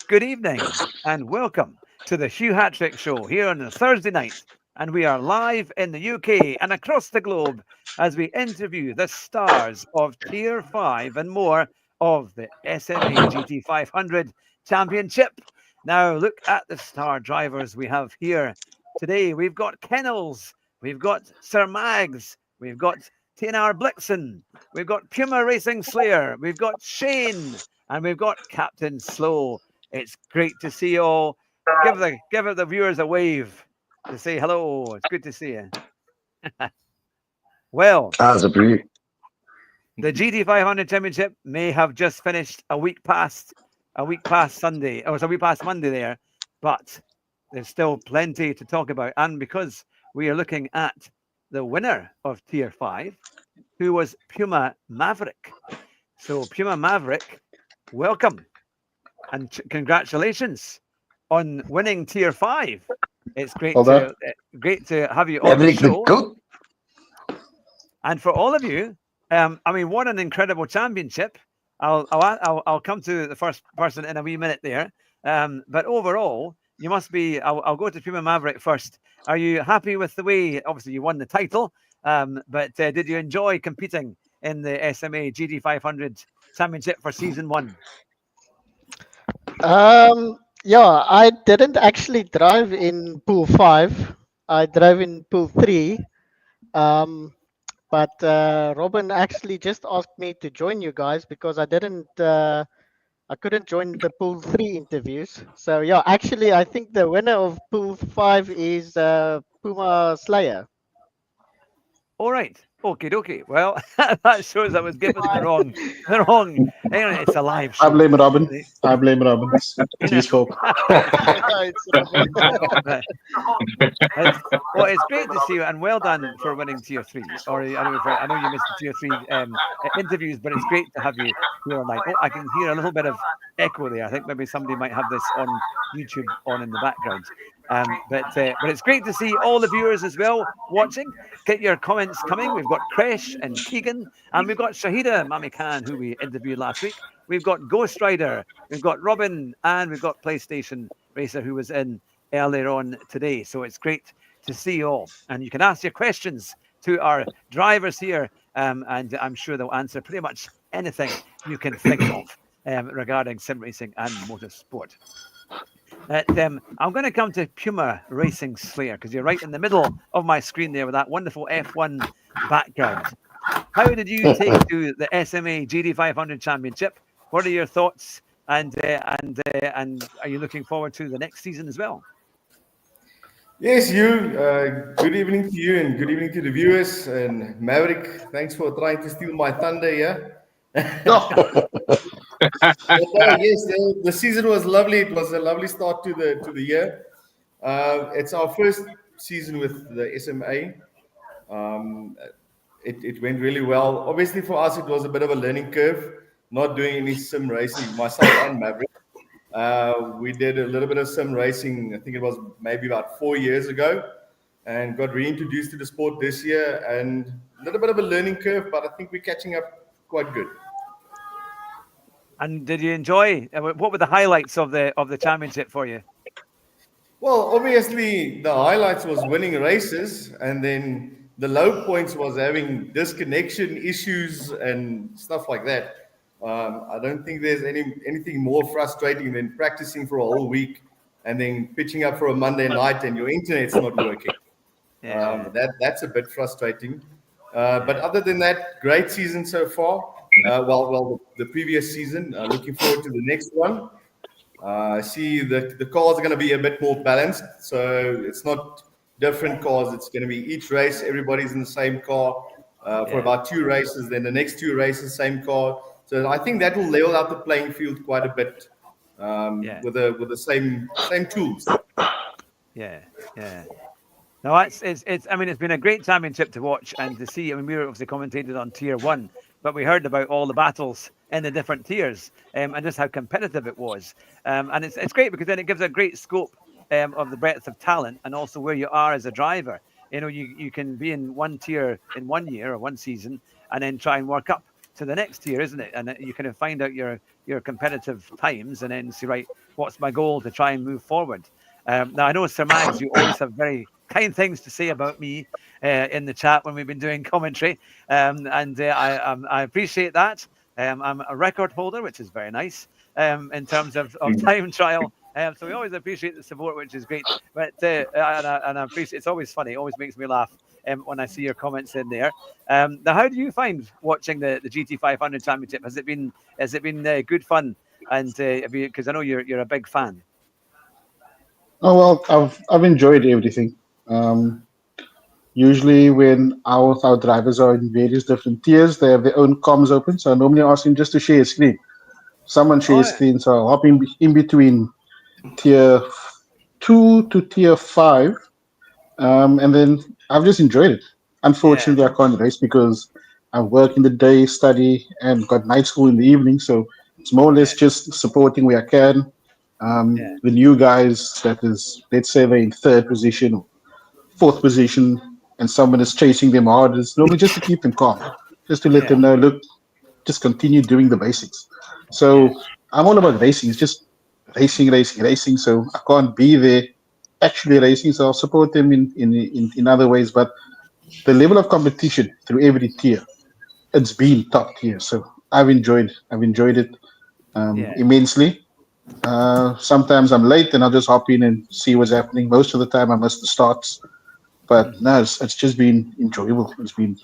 good evening, and welcome to the Hugh Hatrick Show here on a Thursday night. And we are live in the UK and across the globe as we interview the stars of Tier 5 and more of the SMA GT500 Championship. Now, look at the star drivers we have here today. We've got Kennels, we've got Sir Mags, we've got TNR Blixen, we've got Puma Racing Slayer, we've got Shane, and we've got Captain Slow. It's great to see you all. Give the viewers a wave to say hello. It's good to see you. Well, That's a beauty. the GT500 Championship may have just finished a week past Sunday, or it's a week past Monday there, but there's still plenty to talk about. And because we are looking at the winner of Tier 5, who was Puma Maverick. So Puma Maverick, welcome and congratulations on winning Tier 5. It's great to have you on the show. Good. And for all of you, what an incredible championship. I'll come to the first person in a wee minute there. But overall, you must be. I'll go to Puma Maverick first. Are you happy with the way? Obviously, you won the title, but did you enjoy competing in the SMA GT500 Championship for season 1? Yeah, I didn't actually drive in pool 5. I drove in pool 3. But Robin actually just asked me to join you guys because I couldn't join the pool 3 interviews. So yeah, actually I think the winner of pool 5 is Puma Slayer. All right. Okay. Well, that shows I was given the wrong. Anyway, it's a live show. I blame Robin. It's his fault. Well, it's great to see you, and well done for winning Tier 3. Or I know you missed the Tier 3 interviews, but it's great to have you here online. Oh, I can hear a little bit of echo there. I think maybe somebody might have this on YouTube on in the background. But it's great to see all the viewers as well watching. Get your comments coming. We've got Kresh and Keegan, and we've got Shahida Mami Khan, who we interviewed last week. We've got Ghost Rider, we've got Robin, and we've got PlayStation Racer, who was in earlier on today. So it's great to see you all. And you can ask your questions to our drivers here, and I'm sure they'll answer pretty much anything you can think of regarding sim racing and motorsport. I'm going to come to Puma Racing Slayer because you're right in the middle of my screen there with that wonderful F1 background. How did you take to the SMA GT500 Championship? What are your thoughts? And are you looking forward to the next season as well? Yes, Hugh. Good evening to you and good evening to the viewers. And Maverick, thanks for trying to steal my thunder here. Yes, the season was lovely. It was a lovely start to the year. It's our first season with the SMA. It went really well. Obviously, for us, it was a bit of a learning curve. Not doing any sim racing, myself and Maverick. We did a little bit of sim racing. I think it was maybe about 4 years ago, and got reintroduced to the sport this year. And a little bit of a learning curve, but I think we're catching up quite good. And did you enjoy? What were the highlights of the championship for you? Well, obviously the highlights was winning races, and then the low points was having disconnection issues and stuff like that. I don't think there's anything more frustrating than practicing for a whole week and then pitching up for a Monday night and your internet's not working. Yeah. That's a bit frustrating. But other than that, great season so far. The previous season. Looking forward to the next one. I see that the cars are going to be a bit more balanced. So it's not different cars. It's going to be each race, everybody's in the same car for about 2 races. Then the next 2 races, same car. So I think that will level out the playing field quite a bit with the same tools. Yeah. No, it's been a great championship to watch and to see. I mean, we were obviously commentated on Tier 1, but we heard about all the battles in the different tiers and just how competitive it was. And it's great because then it gives a great scope of the breadth of talent and also where you are as a driver. You know, you can be in one tier in 1 year or one season and then try and work up to the next tier, isn't it? And you kind of find out your competitive times, and then see, right, what's my goal to try and move forward. Now I know, Sir Mags, you always have very kind things to say about me in the chat when we've been doing commentary, and I appreciate that. I'm a record holder, which is very nice in terms of time trial. So we always appreciate the support, which is great. But and I appreciate. It's always funny. It always makes me laugh when I see your comments in there. Now, how do you find watching the GT500 Championship? Has it been good fun? And because I know you're a big fan. Oh well, I've enjoyed everything. Usually when our drivers are in various different tiers, they have their own comms open. So I normally ask them just to share a screen. Someone shares screen, so I'll hop in between tier 2 to tier 5, and then I've just enjoyed it. Unfortunately, I can't race because I work in the day, study, and got night school in the evening. So it's more or less just supporting where I can. The new guys, that is, let's say they're in 3rd position or 4th position, and someone is chasing them hard, it's normally just to keep them calm, just to let them know, look, just continue doing the basics. So I'm all about racing. It's just racing. So I can't be there actually racing. So I'll support them in other ways. But the level of competition through every tier, it's been top tier. So I've enjoyed it immensely. Sometimes I'm late and I'll just hop in and see what's happening. Most of the time I miss the starts. But no, it's just been enjoyable. It's been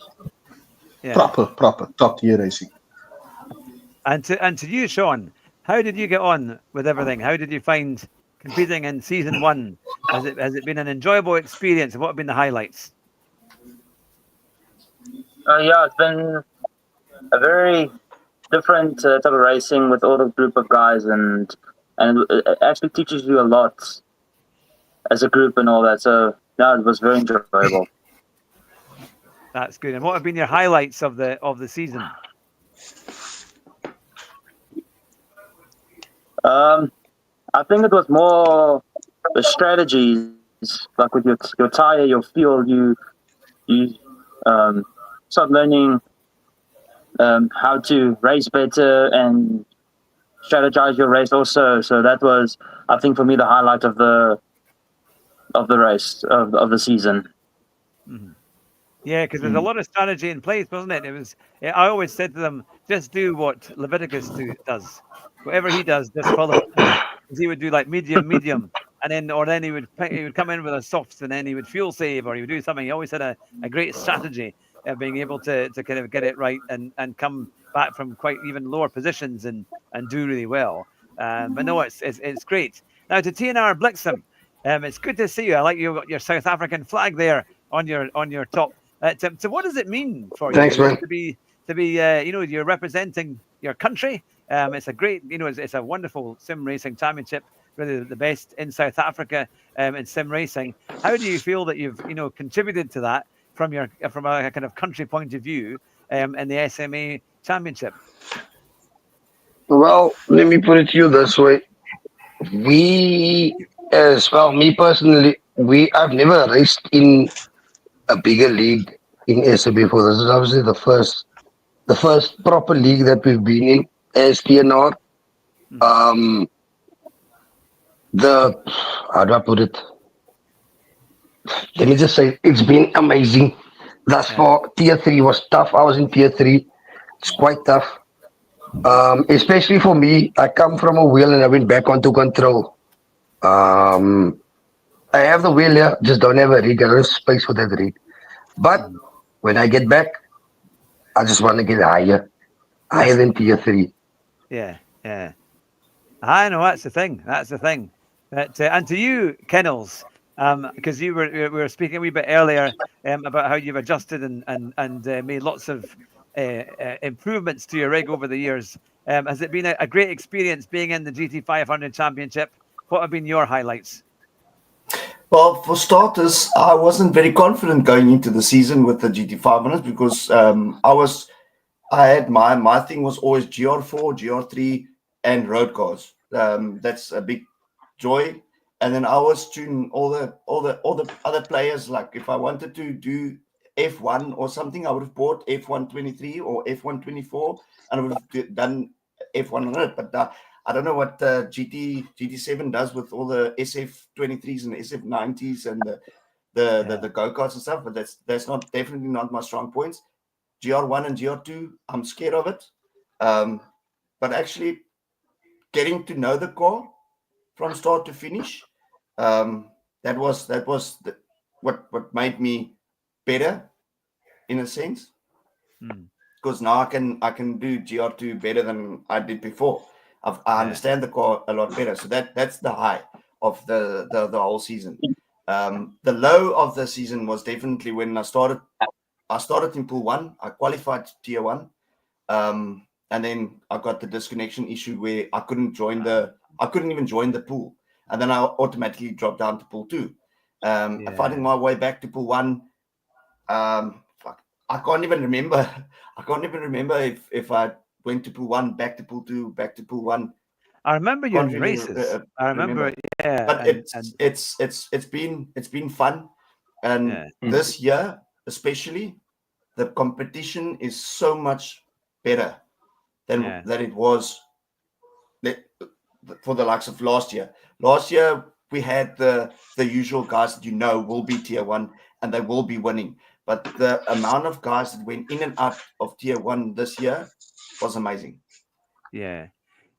proper top tier racing. And to you, Sean, how did you get on with everything? How did you find competing in season 1? Has it been an enjoyable experience? What have been the highlights? It's been a very different type of racing with all the group of guys, and it actually teaches you a lot as a group and all that. So it was very enjoyable. That's good. And what have been your highlights of the season? I think it was more the strategies, like with your tire, your fuel. You start learning how to race better and strategize your race also. So that was, I think, for me, the highlight of the race of the season. Mm-hmm. Yeah, because there's a lot of strategy in place, wasn't it? I always said to them, just do what Leviticus does. Whatever he does, just follow. Because he would do like medium, and then he would come in with a softs, and then he would fuel save, or he would do something. He always had a great strategy of being able to kind of get it right and come back from quite even lower positions and do really well. But no, it's great. Now to TNR Blixham, it's good to see you. I like your South African flag there on your top. So what does it mean for Thanks, you man. to be you're representing your country? It's a great, it's a wonderful sim racing championship, really the best in South Africa in sim racing. How do you feel that you've contributed to that from a kind of country point of view in the SMA championship? Well, let me put it to you this way. Me personally, I've never raced in a bigger league in SA before. This is obviously the first proper league that we've been in as TNR. How do I put it? Let me just say, it's been amazing. Thus far, tier 3 was tough. I was in tier 3. It's quite tough. Especially for me, I come from a wheel and I went back onto control. I have the wheel here, just don't have a rig. I don't have space for that rig. But when I get back, I just want to get higher than tier 3. Yeah. I know that's the thing. But, and to you, Kennels, because we were speaking a wee bit earlier about how you've adjusted and made lots of improvements to your rig over the years. Has it been a great experience being in the GT500 Championship? What have been your highlights? Well, for starters, I wasn't very confident going into the season with the GT500 because my thing was always GR4, GR3, and road cars. That's a big joy. And then I was tuning all the other players. Like if I wanted to do F1 or something, I would have bought F123 or F124, and I would have done F100. But I don't know what GT7 does with all the SF23s and SF90s and the go-karts and stuff. But that's definitely not my strong points. GR1 and GR2, I'm scared of it. But actually, getting to know the car from start to finish, that was what made me better in a sense. Because now I can do GR2 better than I did before. I understand the car a lot better. So that's the high of the whole season. The low of the season was definitely when I started in pool 1. I qualified tier 1. And then I got the disconnection issue where I couldn't even join the pool. And then I automatically dropped down to pool 2. Finding my way back to pool 1, I can't even remember. If I went to pool 1, back to pool 2, back to pool 1. I remember your races. I remember, But it's been fun, and this year especially, the competition is so much better than it was for the likes of last year. Last year we had the usual guys that will be tier 1 and they will be winning. But the amount of guys that went in and out of tier 1 this year was amazing. Yeah,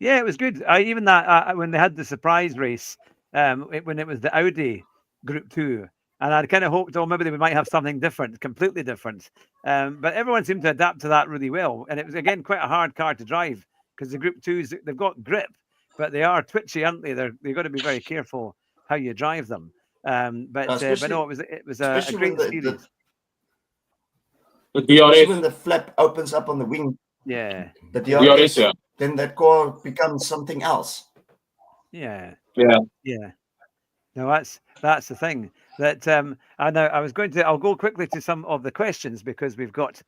it was good. Even that when they had the surprise race, when it was the Audi Group 2, and I kind of hoped, maybe they might have something different, completely different. But everyone seemed to adapt to that really well, and it was again quite a hard car to drive because the Group 2s, they've got grip, but they are twitchy, aren't they? They've got to be very careful how you drive them. But no, it was a great series. Especially when the flap opens up on the wing. Yeah. The DRS, then that car becomes something else. Yeah. No, that's the thing. That I'll go quickly to some of the questions because we've got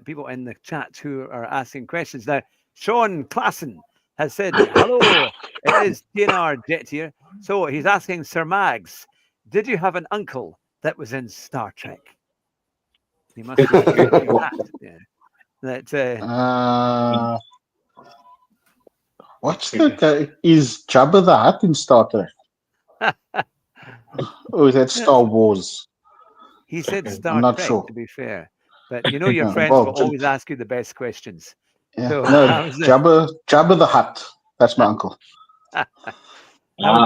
people in the chat who are asking questions. Now, Sean Klassen has said, hello, it is TNR Jet here. So he's asking Sir Mags, did you have an uncle that was in Star Trek? He must be that. Yeah. What's that? Is Jabba the Hutt in Star Trek? Or is that Star Wars? He said Star I'm not Trek, sure. to be fair. But your friends will always ask you the best questions. Yeah. So, no, Jabba the Hutt. That's my uncle. Now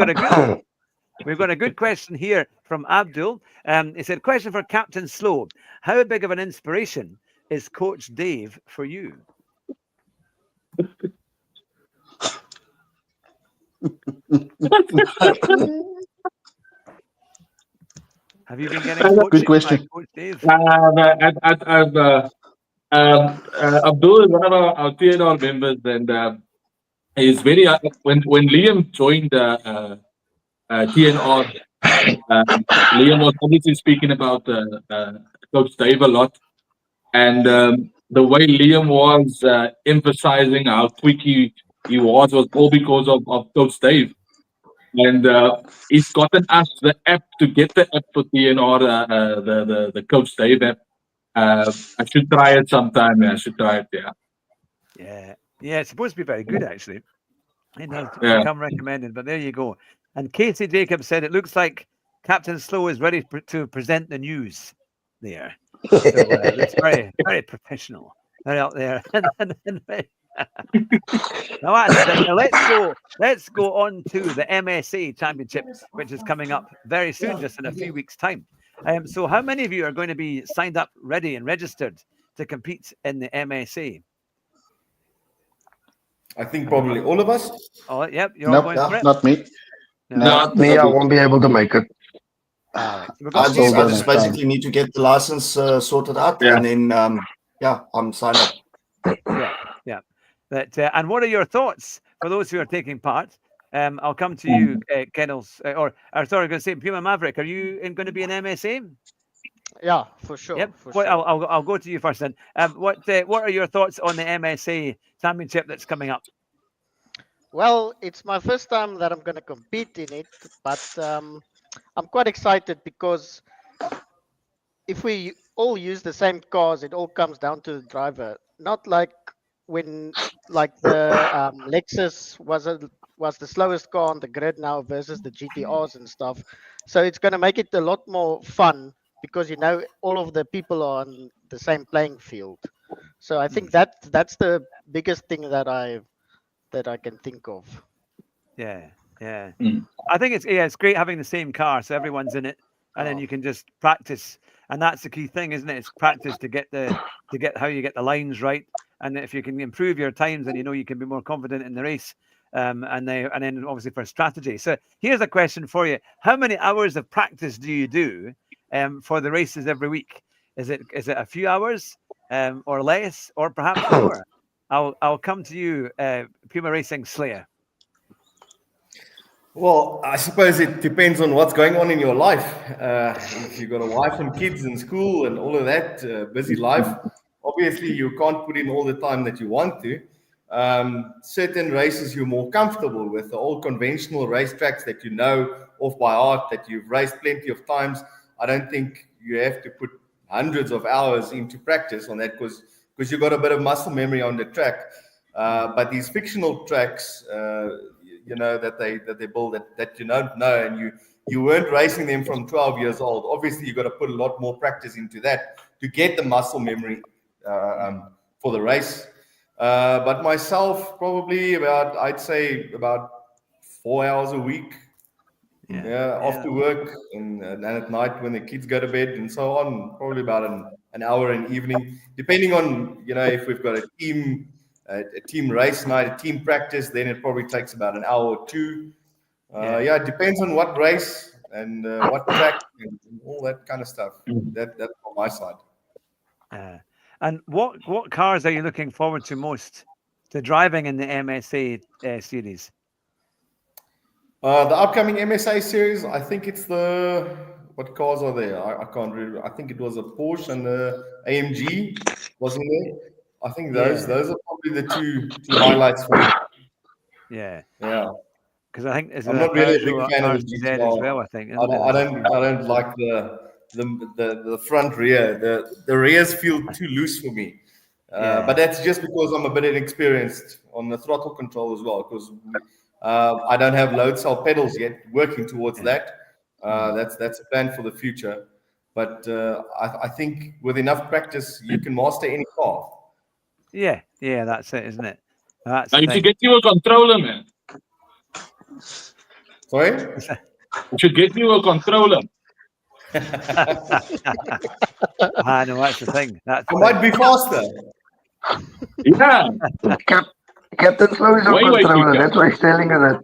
we've got a good question here from Abdul. He said, question for Captain Slow. How big of an inspiration is Coach Dave for you? Have you been getting good question by Coach Dave? Abdul is one of our TNR members, and he's very when Liam joined TNR, Liam was obviously speaking about Coach Dave a lot, and the way Liam was emphasizing how quick he was all because of Coach Dave. And he's gotten us the app to get the app for TNR, the Coach Dave app. I should try it sometime. I should try it. Yeah. It's supposed to be very good, actually. It has become recommended, but there you go. And Casey Jacobs said it looks like Captain Slow is ready to present the news there. So it's very, very professional. Very out there. Now, let's go on to the MSA Championship, which is coming up very soon, just in a few weeks' time. So how many of you are going to be signed up, ready and registered to compete in the MSA? I think probably all of us. Oh, yep. You're all going for it? Not me. Not me. I won't be able to make it. I just basically need to get the license sorted out, and then I'm signed up. Yeah. And what are your thoughts for those who are taking part? I'll come to you, Kennels, or sorry, I'm going to say Puma Maverick. Are you going to be an MSA? Yeah, for sure. Yep. For sure. I'll go to you first then. What are your thoughts on the MSA Championship that's coming up? Well, it's my first time that I'm going to compete in it, but I'm quite excited because if we all use the same cars. It all comes down to the driver. Not like when the Lexus was the slowest car on the grid now versus the GTRs and stuff. So it's going to make it a lot more fun because all of the people are on the same playing field. So I think that's the biggest thing that I can think of. Yeah. I think it's great having the same car, so everyone's in it, and then you can just practice, and that's the key thing, isn't it? It's practice to get how you get the lines right, and if you can improve your times, then you can be more confident in the race, and then obviously for strategy. So here's a question for you: how many hours of practice do you do for the races every week? Is it a few hours or less, or perhaps more? I'll come to you, Puma Racing Slayer. Well, I suppose it depends on what's going on in your life. If you've got a wife and kids and school and all of that, busy life, obviously you can't put in all the time that you want to. Certain races you're more comfortable with, the old conventional racetracks that you know off by heart, that you've raced plenty of times. I don't think you have to put hundreds of hours into practice on that because you've got a bit of muscle memory on the track. But these fictional tracks, that they build that you don't know, and you weren't racing them from 12 years old. Obviously, you've got to put a lot more practice into that to get the muscle memory for the race. But myself, probably I'd say about 4 hours a week. After work and at night when the kids go to bed and so on, probably about an hour in the evening, depending on if we've got a team race night, a team practice, then it probably takes about an hour or two. It depends on what race and what track and all that kind of stuff. That's on my side. And what cars are you looking forward to most to driving in the MSA series? The upcoming MSA series, I think it's what cars are there? I can't remember. I think it was a Porsche and the AMG, wasn't there? I think those are probably the two highlights for me. Yeah. Because I think I'm not really a big fan of the GTR GTR as well. I think I don't like the front rear. The rears feel too loose for me. But that's just because I'm a bit inexperienced on the throttle control as well. Because I don't have load cell pedals yet. Working towards that. That's a plan for the future. But I think with enough practice, you can master any car. Yeah, that's it, isn't it? That's now, you should get you a controller, man. Sorry? You should get you a controller. I know, that's the thing. It might be faster. Yeah. Captain Slow is a controller. That's why he's telling us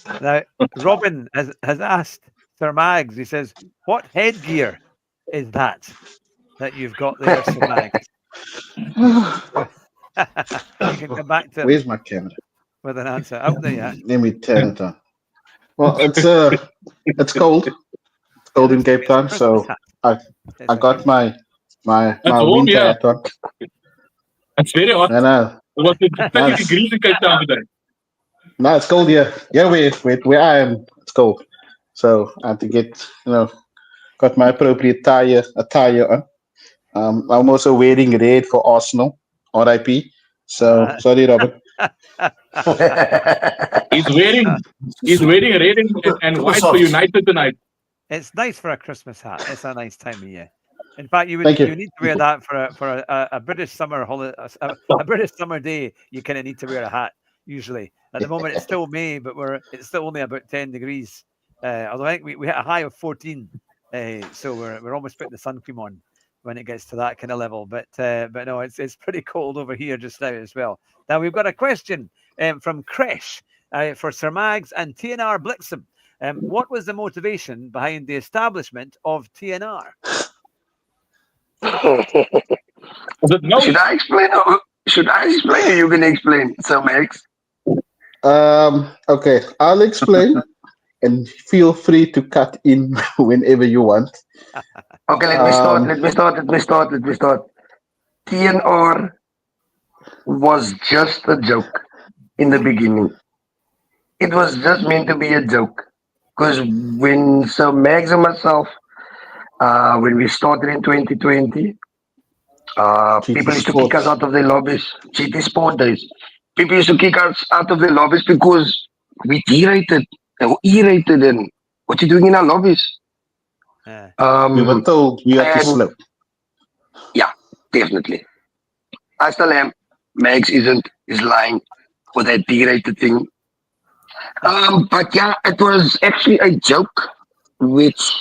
that. Now, Robin has asked Sir Mags, he says, what headgear is that you've got there, Sir Mags? You can come back to Where's my camera? With an answer. Out there, yeah. Let me turn it on. Well, it's cold. It's cold in Cape Town, so I got my winter hat on. It's very hot. No. It was 30 degrees in Cape Town today. No, it's cold here. Yeah, where I am, it's cold. So I have to get, got my appropriate attire on. I'm also wearing red for Arsenal, RIP. So sorry, Robert. He's wearing red and white for United tonight. It's nice for a Christmas hat. It's a nice time of year. In fact, you need to wear that for a British summer holiday, a British summer day. You kind of need to wear a hat usually. At the moment, it's still May, but it's still only about 10 degrees. Although I think we hit a high of 14, so we're almost putting the sun cream on when it gets to that kind of level. But no, it's pretty cold over here just now as well. Now we've got a question from Kresh for Sir Mags and TNR Blixen. What was the motivation behind the establishment of TNR? Should I explain? Should I explain? Or you can explain, Sir Mags. Okay, I'll explain, and feel free to cut in whenever you want. Okay, let me start. TNR was just a joke in the beginning. It was just meant to be a joke. Because when Sir Mags and myself when we started in 2020. People used to kick us out of their lobbies. GT Sport days. People used to kick us out of their lobbies because we derated and E-rated and what you doing in our lobbies? We were told we are too slow. Yeah, definitely. I still am. Max is lying for that derated thing. But yeah, it was actually a joke which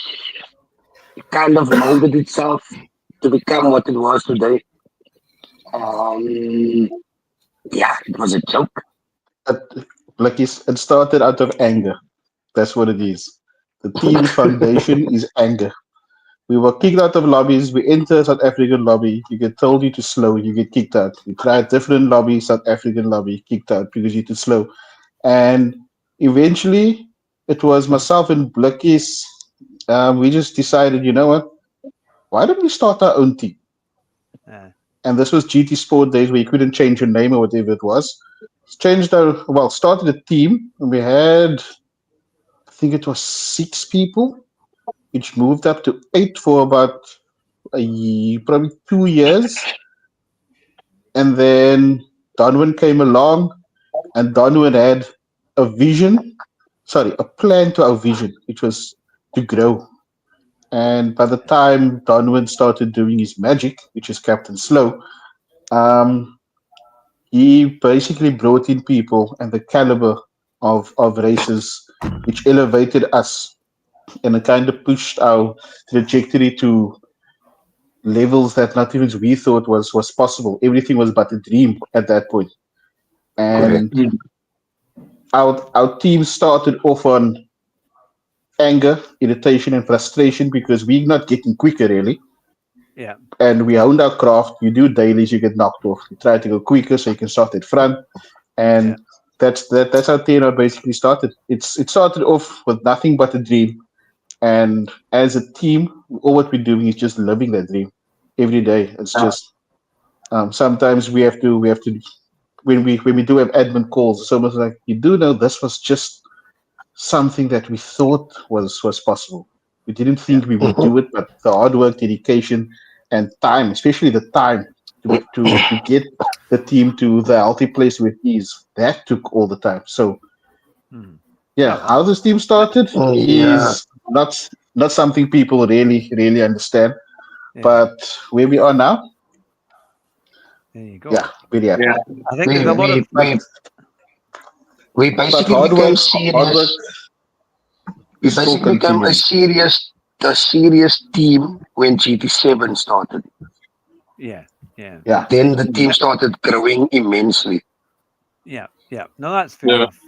kind of molded itself to become what it was today. Yeah, it was a joke. It started out of anger. That's what it is. The team's foundation is anger. We were kicked out of lobbies. We enter South African lobby. You get told you too slow. You get kicked out. We tried different lobbies, South African lobby, kicked out because you're too slow. And eventually, it was myself and Blikkies. We just decided, you know what? Why don't we start our own team? And this was GT Sport days where you couldn't change your name or whatever it was. Started a team, and we had, I think it was 6 people, which moved up to 8 for about probably 2 years. And then Donovan came along, and Donovan had a plan to our vision, which was to grow. And by the time Donovan started doing his magic, which is Captain Slow, he basically brought in people and the caliber of races, which elevated us and it kind of pushed our trajectory to levels that not even we thought was possible. Everything was but a dream at that point. And our team started off on anger, irritation, and frustration because we're not getting quicker, really. Yeah. And we honed our craft. You do dailies, you get knocked off. You try to go quicker so you can start at front. And that's how TNR basically started. It started off with nothing but a dream. And as a team, all what we're doing is just living that dream every day. It's just sometimes we have to when we do have admin calls, it's almost like, you do know this was just something that we thought was possible. We didn't think we would do it, but the hard work, dedication, and time, especially the time to get the team to the healthy place with ease, that took all the time. So how this team started is not something people really understand. But where we are now, there you go. Yeah, very happy. I think there's a lot of we basically became serious. We basically became a serious team when GT7 started. Yeah. Then the team started growing immensely. Yeah. No, that's fair enough.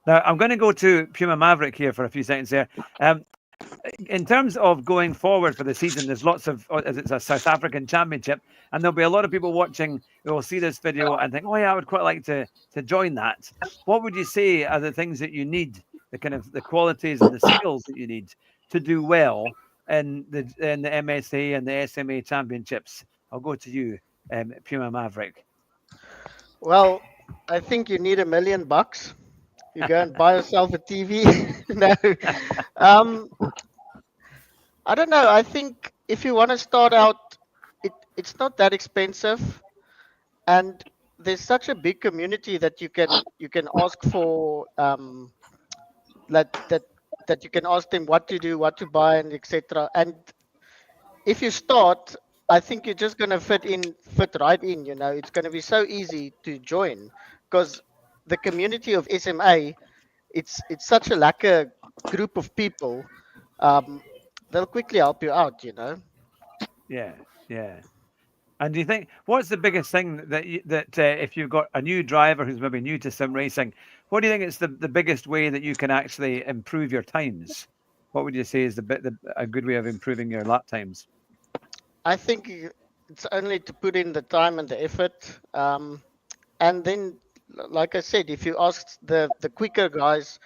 Now I'm going to go to Puma Maverick here for a few seconds there. In terms of going forward for the season, there's lots of, it's a South African championship, and there'll be a lot of people watching who will see this video and think, oh yeah, I would quite like to join that. What would you say are the things that you need, the qualities and the skills that you need to do well in the MSA and the SMA championships? I'll go to you, Puma Maverick. Well, I think you need $1 million. You go and buy yourself a TV. No. I don't know. I think if you want to start out, it's not that expensive, and there's such a big community that you can ask for that you can ask them what to do, what to buy, and etc. And if you start, I think you're just going to fit right in. It's going to be so easy to join because the community of SMA, it's such a lacquer group of people. They'll quickly help you out. Yeah. And do you think, what's the biggest thing that if you've got a new driver who's maybe new to sim racing, what do you think is the biggest way that you can actually improve your times? What would you say is a good way of improving your lap times? I think it's only to put in the time and the effort. And then, like I said, if you ask the quicker guys,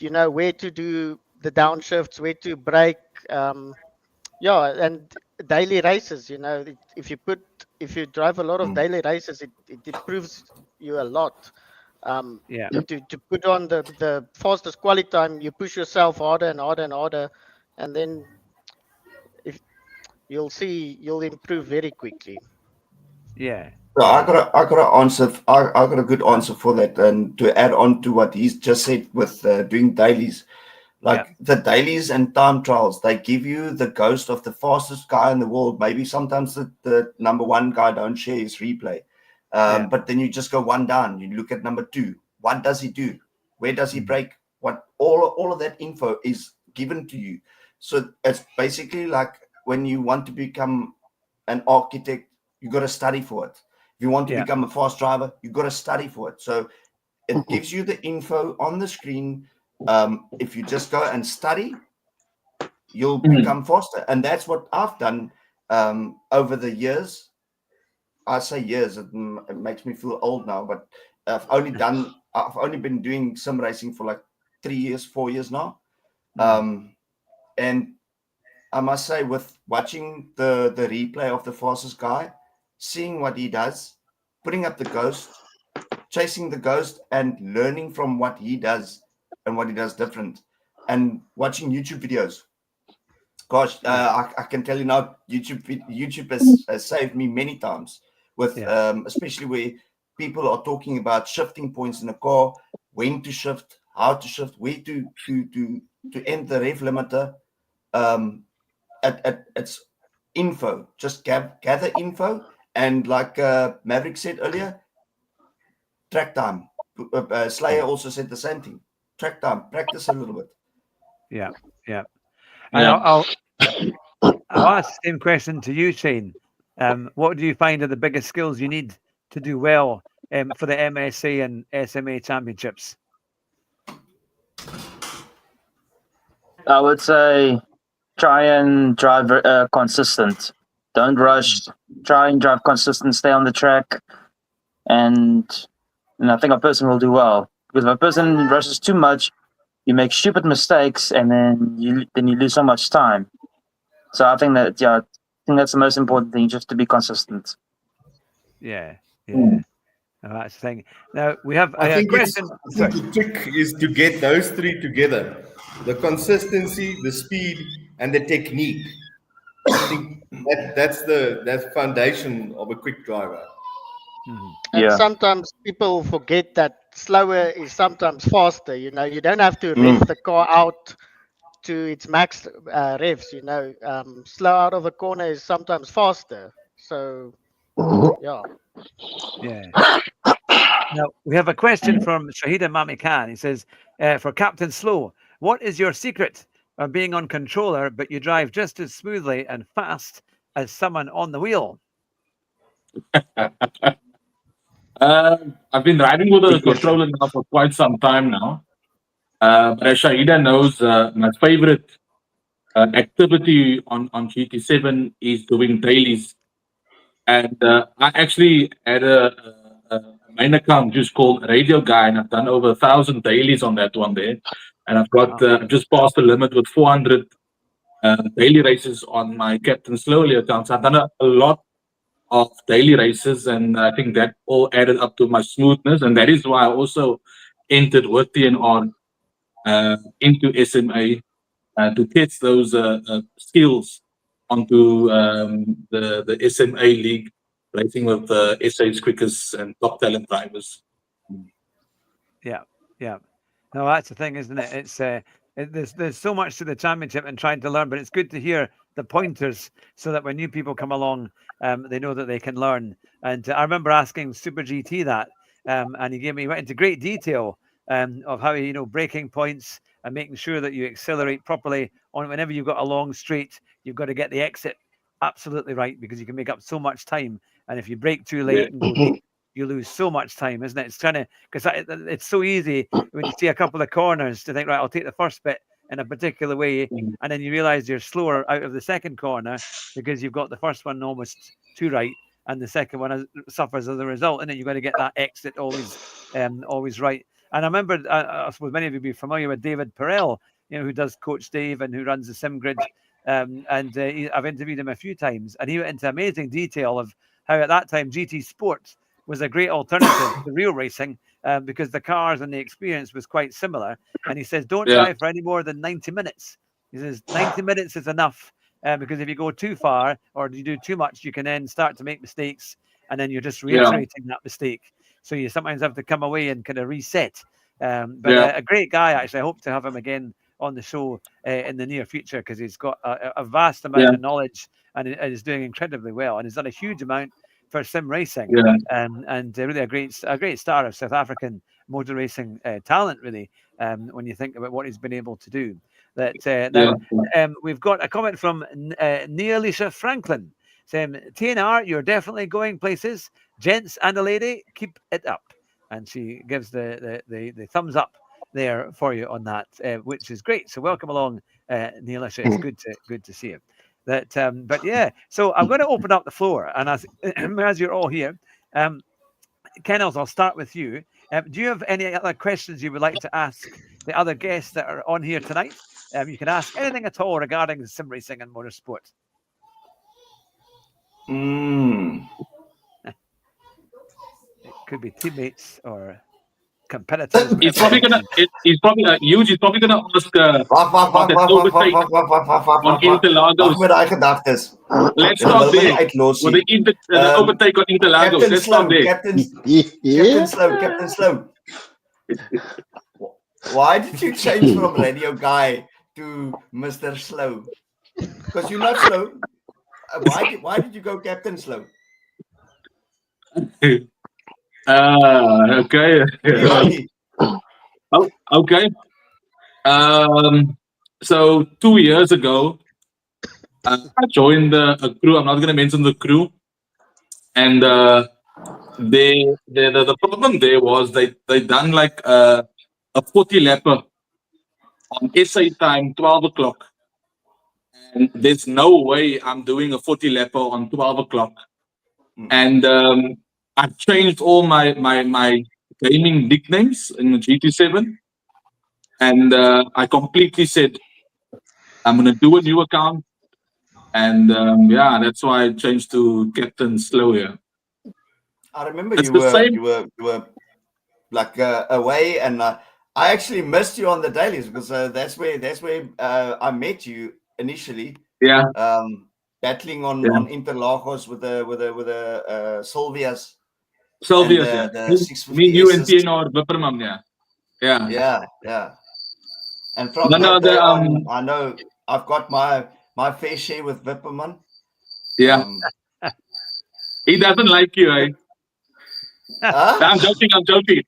where to do the downshifts, where to brake, and daily races, if you drive a lot of daily races, it improves you a lot. To put on the fastest quality time, you push yourself harder and harder and harder, and then you'll see you'll improve very quickly. Yeah. So I got an answer. I got a good answer for that. And to add on to what he's just said with doing dailies, like the dailies and time trials, they give you the ghost of the fastest guy in the world. Maybe sometimes the number one guy don't share his replay, but then you just go one down. You look at number two. What does he do? Where does he break? What all of that info is given to you. So it's basically like when you want to become an architect, you got to study for it. If you want to become a fast driver, you got to study for it. So it gives you the info on the screen. If you just go and study, you'll become faster. And that's what I've done over the years. I say years, it makes me feel old now, but I've only been doing sim racing for like 3 years, 4 years now. And I must say, with watching the replay of the fastest guy, seeing what he does, putting up the ghost, chasing the ghost, and learning from what he does and what he does different, and watching YouTube videos. Gosh, I can tell you now, YouTube has saved me many times with, especially where people are talking about shifting points in a car, when to shift, how to shift, where to end the rev limiter. It's info. Just gather info, and like Maverick said earlier, track time. Slayer also said the same thing. Track time. Practice a little bit. Yeah. And I'll ask the same question to you, Shane. What do you find are the biggest skills you need to do well for the MSA and SMA championships? I would say try and drive consistent. Don't rush. Try and drive consistent. Stay on the track, and I think a person will do well. Because if a person rushes too much, you make stupid mistakes, and then you lose so much time. So I think that that's the most important thing, just to be consistent. Yeah. No, that's the thing. Now we have a question. I think the trick is to get those three together: the consistency, the speed, and the technique. I think that's the foundation of a quick driver. And sometimes people forget that slower is sometimes faster. You don't have to rev the car out to its max revs. Slow out of a corner is sometimes faster. So yeah. Now we have a question from Shahida Mami Khan. He says, for Captain Slow, what is your secret of being on controller, but you drive just as smoothly and fast as someone on the wheel? I've been riding with a controller now for quite some time now. But as Shahida knows, my favorite activity on GT7 is doing dailies. And I actually had a main account just called Radio Guy, and I've done over 1,000 dailies on that one there. And I've got just passed the limit with 400 daily races on my Captain Slowly account. So I've done a lot of daily races, and I think that all added up to my smoothness, and that is why I also entered with TNR into SMA to test those skills onto the SMA league, racing with SA's quickest and top talent drivers. Yeah. No, that's the thing, isn't it? It's there's so much to the championship and trying to learn, but it's good to hear the pointers so that when new people come along, they know that they can learn. And I remember asking Super GT that, and he went into great detail of how breaking points and making sure that you accelerate properly on whenever you've got a long straight. You've got to get the exit absolutely right, because you can make up so much time. And if you brake too late and go deep, you lose so much time, isn't it? It's because it's so easy when you see a couple of corners to think, right, I'll take the first bit in a particular way, and then you realize you're slower out of the second corner because you've got the first one almost too right, and the second one suffers as a result. And then you've got to get that exit always right. And I remember, I suppose many of you will be familiar with David Perel, who does Coach Dave and who runs the Sim Grid. I've interviewed him a few times, and he went into amazing detail of how at that time GT Sport was a great alternative to real racing, because the cars and the experience was quite similar. And he says, don't drive for any more than 90 minutes. He says 90 minutes is enough because if you go too far or you do too much, you can then start to make mistakes, and then you're just reiterating that mistake. So you sometimes have to come away and kind of reset. But a great guy, actually. I hope to have him again on the show in the near future, because he's got a vast amount of knowledge and is doing incredibly well, and he's done a huge amount for sim racing, and really a great star of South African motor racing talent, really, when you think about what he's been able to do. We've got a comment from Nealisha Franklin saying, TNR, you're definitely going places. Gents and a lady, keep it up. And she gives the thumbs up there for you on that, which is great. So welcome along, Nealisha. It's good to see you. But yeah, so I'm going to open up the floor, and as you're all here, Kennels, I'll start with you. Do you have any other questions you would like to ask the other guests that are on here tonight? You can ask anything at all regarding sim racing and motorsport. It could be teammates or competitors. He's probably gonna Huge. He's probably gonna ask about the overtake on Interlagos. Let's start there with the overtake on Interlagos. Let's start there. Captain Slow. Why did you change from radio guy to Mr. Slow? Because you're not slow. Why did you go Captain Slow? Okay. Okay. So 2 years ago, I joined a crew. I'm not going to mention the crew, and the problem there was they done like a 40 lapper on SA time, 12 o'clock, and there's no way I'm doing a 40 lapper on 12 o'clock, and I changed all my gaming nicknames in the GT7, and I completely said I'm gonna do a new account, and that's why I changed to Captain Slow here. I remember you were like away, and I actually missed you on the dailies, because that's where I met you initially. Yeah. Battling on Interlagos with the Sylvias. Sylvias, me, you, and TNR Wipperman, yeah. And from that day on, I know I've got my fair share with Wipperman. Yeah. He doesn't like you, eh? I'm joking. I'm joking.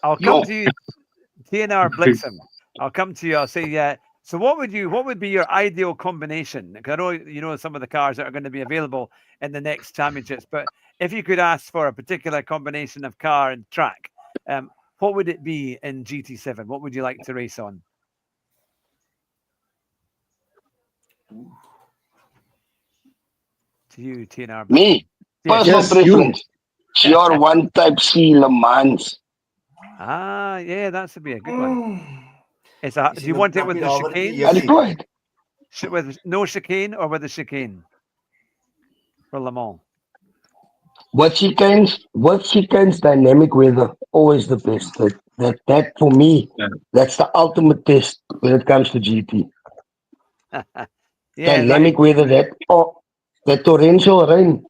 I'll come to you, TNR Blixen. I'll come to you. I'll say, so what would be your ideal combination? Because I know you know some of the cars that are going to be available in the next championships, but if you could ask for a particular combination of car and track, what would it be in GT7? What would you like to race on? To you, TNR. Me, personal preference. GR1 Type C Le Mans. Yeah, that would be a good one. Do you want it with the chicane? With no chicane or with the chicane? For Le Mans. What chicanes, dynamic weather, always the best. That for me, that's the ultimate test when it comes to GT. Dynamic weather, that torrential rain,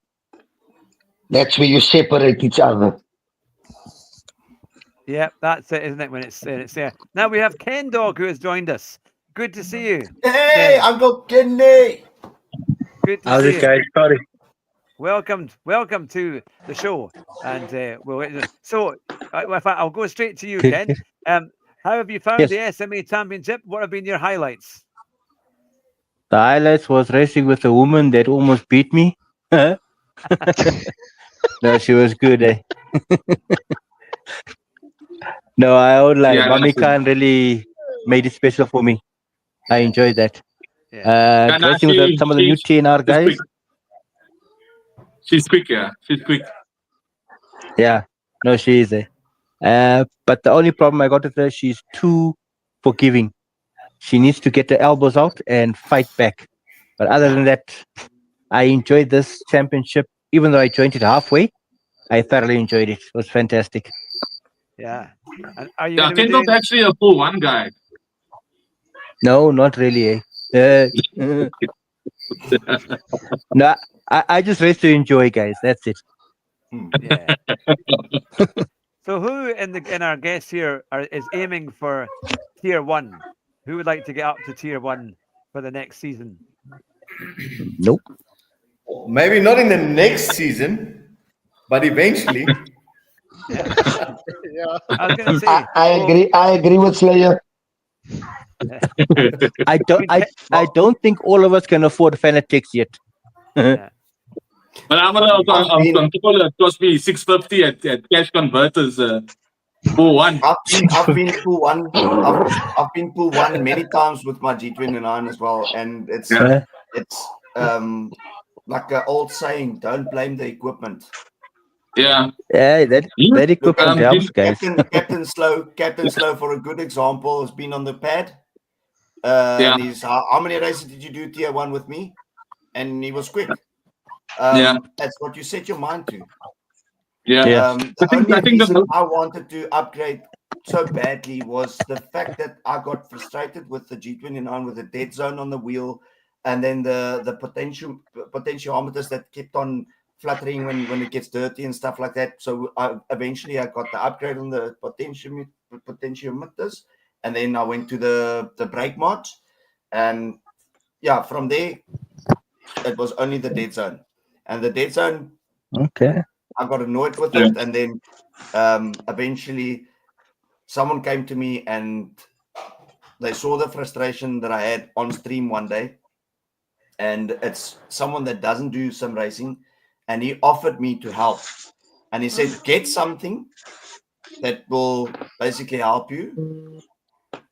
that's where you separate each other. Yeah, that's it, isn't it? When it's there. Now we have Ken Dog, who has joined us. Good to see you. Hey, Uncle Kenny. Good to see you. Guys? Sorry. Welcome to the show, and I'll go straight to you, Ken. How have you found the SMA Championship? What have been your highlights? The highlights was racing with a woman that almost beat me. No, she was good, eh? No, I would like Mami Khan really made it special for me. I enjoyed that. Racing with some of the new TNR guys. She's quick, yeah. She's quick. Yeah, no, she is. But the only problem I got with her, she's too forgiving. She needs to get the elbows out and fight back. But other than that, I enjoyed this championship even though I joined it halfway, I thoroughly enjoyed it. It was fantastic. Yeah. And are you Yeah, going to be Kendall's doing? actually a full one guy. No, not really. No, I just race to enjoy, guys. That's it. Yeah. So who in our guests here is aiming for tier 1? Who would like to get up to tier 1 for the next season? Nope. Maybe not in the next season, but eventually. Yeah. Yeah. I was going to say. I agree with Slayer. I don't think all of us can afford fanatics yet. Yeah. But I'm told it cost me 650 at cash converters for one. I've been pool one. I've been pool one many times with my G29 as well, and it's like an old saying: don't blame the equipment. Yeah. Yeah, that equipment helps, guys. Captain Slow, for a good example, has been on the pad. Yeah. And he's how many races did you do tier 1 with me? And he was quick. Yeah. That's what you set your mind to. Yeah. The only reason I wanted to upgrade so badly was the fact that I got frustrated with the G29 with the dead zone on the wheel, and then the potentiometers that kept on fluttering when it gets dirty and stuff like that. So eventually I got the upgrade on the potentiometers, and then I went to the brake mod, and yeah, from there it was only the dead zone, and the dead zone. Okay. I got annoyed with it, and then eventually someone came to me and they saw the frustration that I had on stream one day, and it's someone that doesn't do sim racing, and he offered me to help, and he said, get something that will basically help you,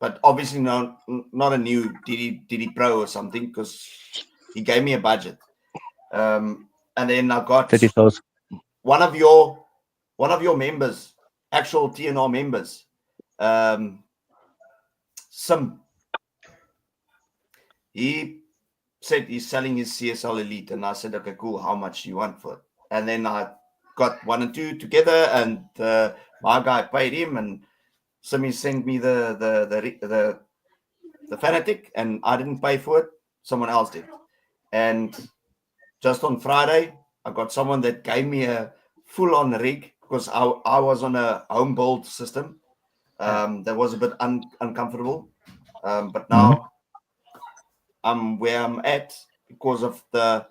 but obviously not a new DD Pro or something, because he gave me a budget, and then I got 30,000. one of your members, actual TNR members, Sim. He said he's selling his CSL Elite, and I said, okay, cool. How much do you want for it? And then I got 1 and 2 together, and my guy paid him, and Simmy sent me the Fanatic, and I didn't pay for it. Someone else did. And just on Friday, I got someone that gave me a full-on rig, because I was on a home build system that was a bit uncomfortable. But now I'm where I'm at because of the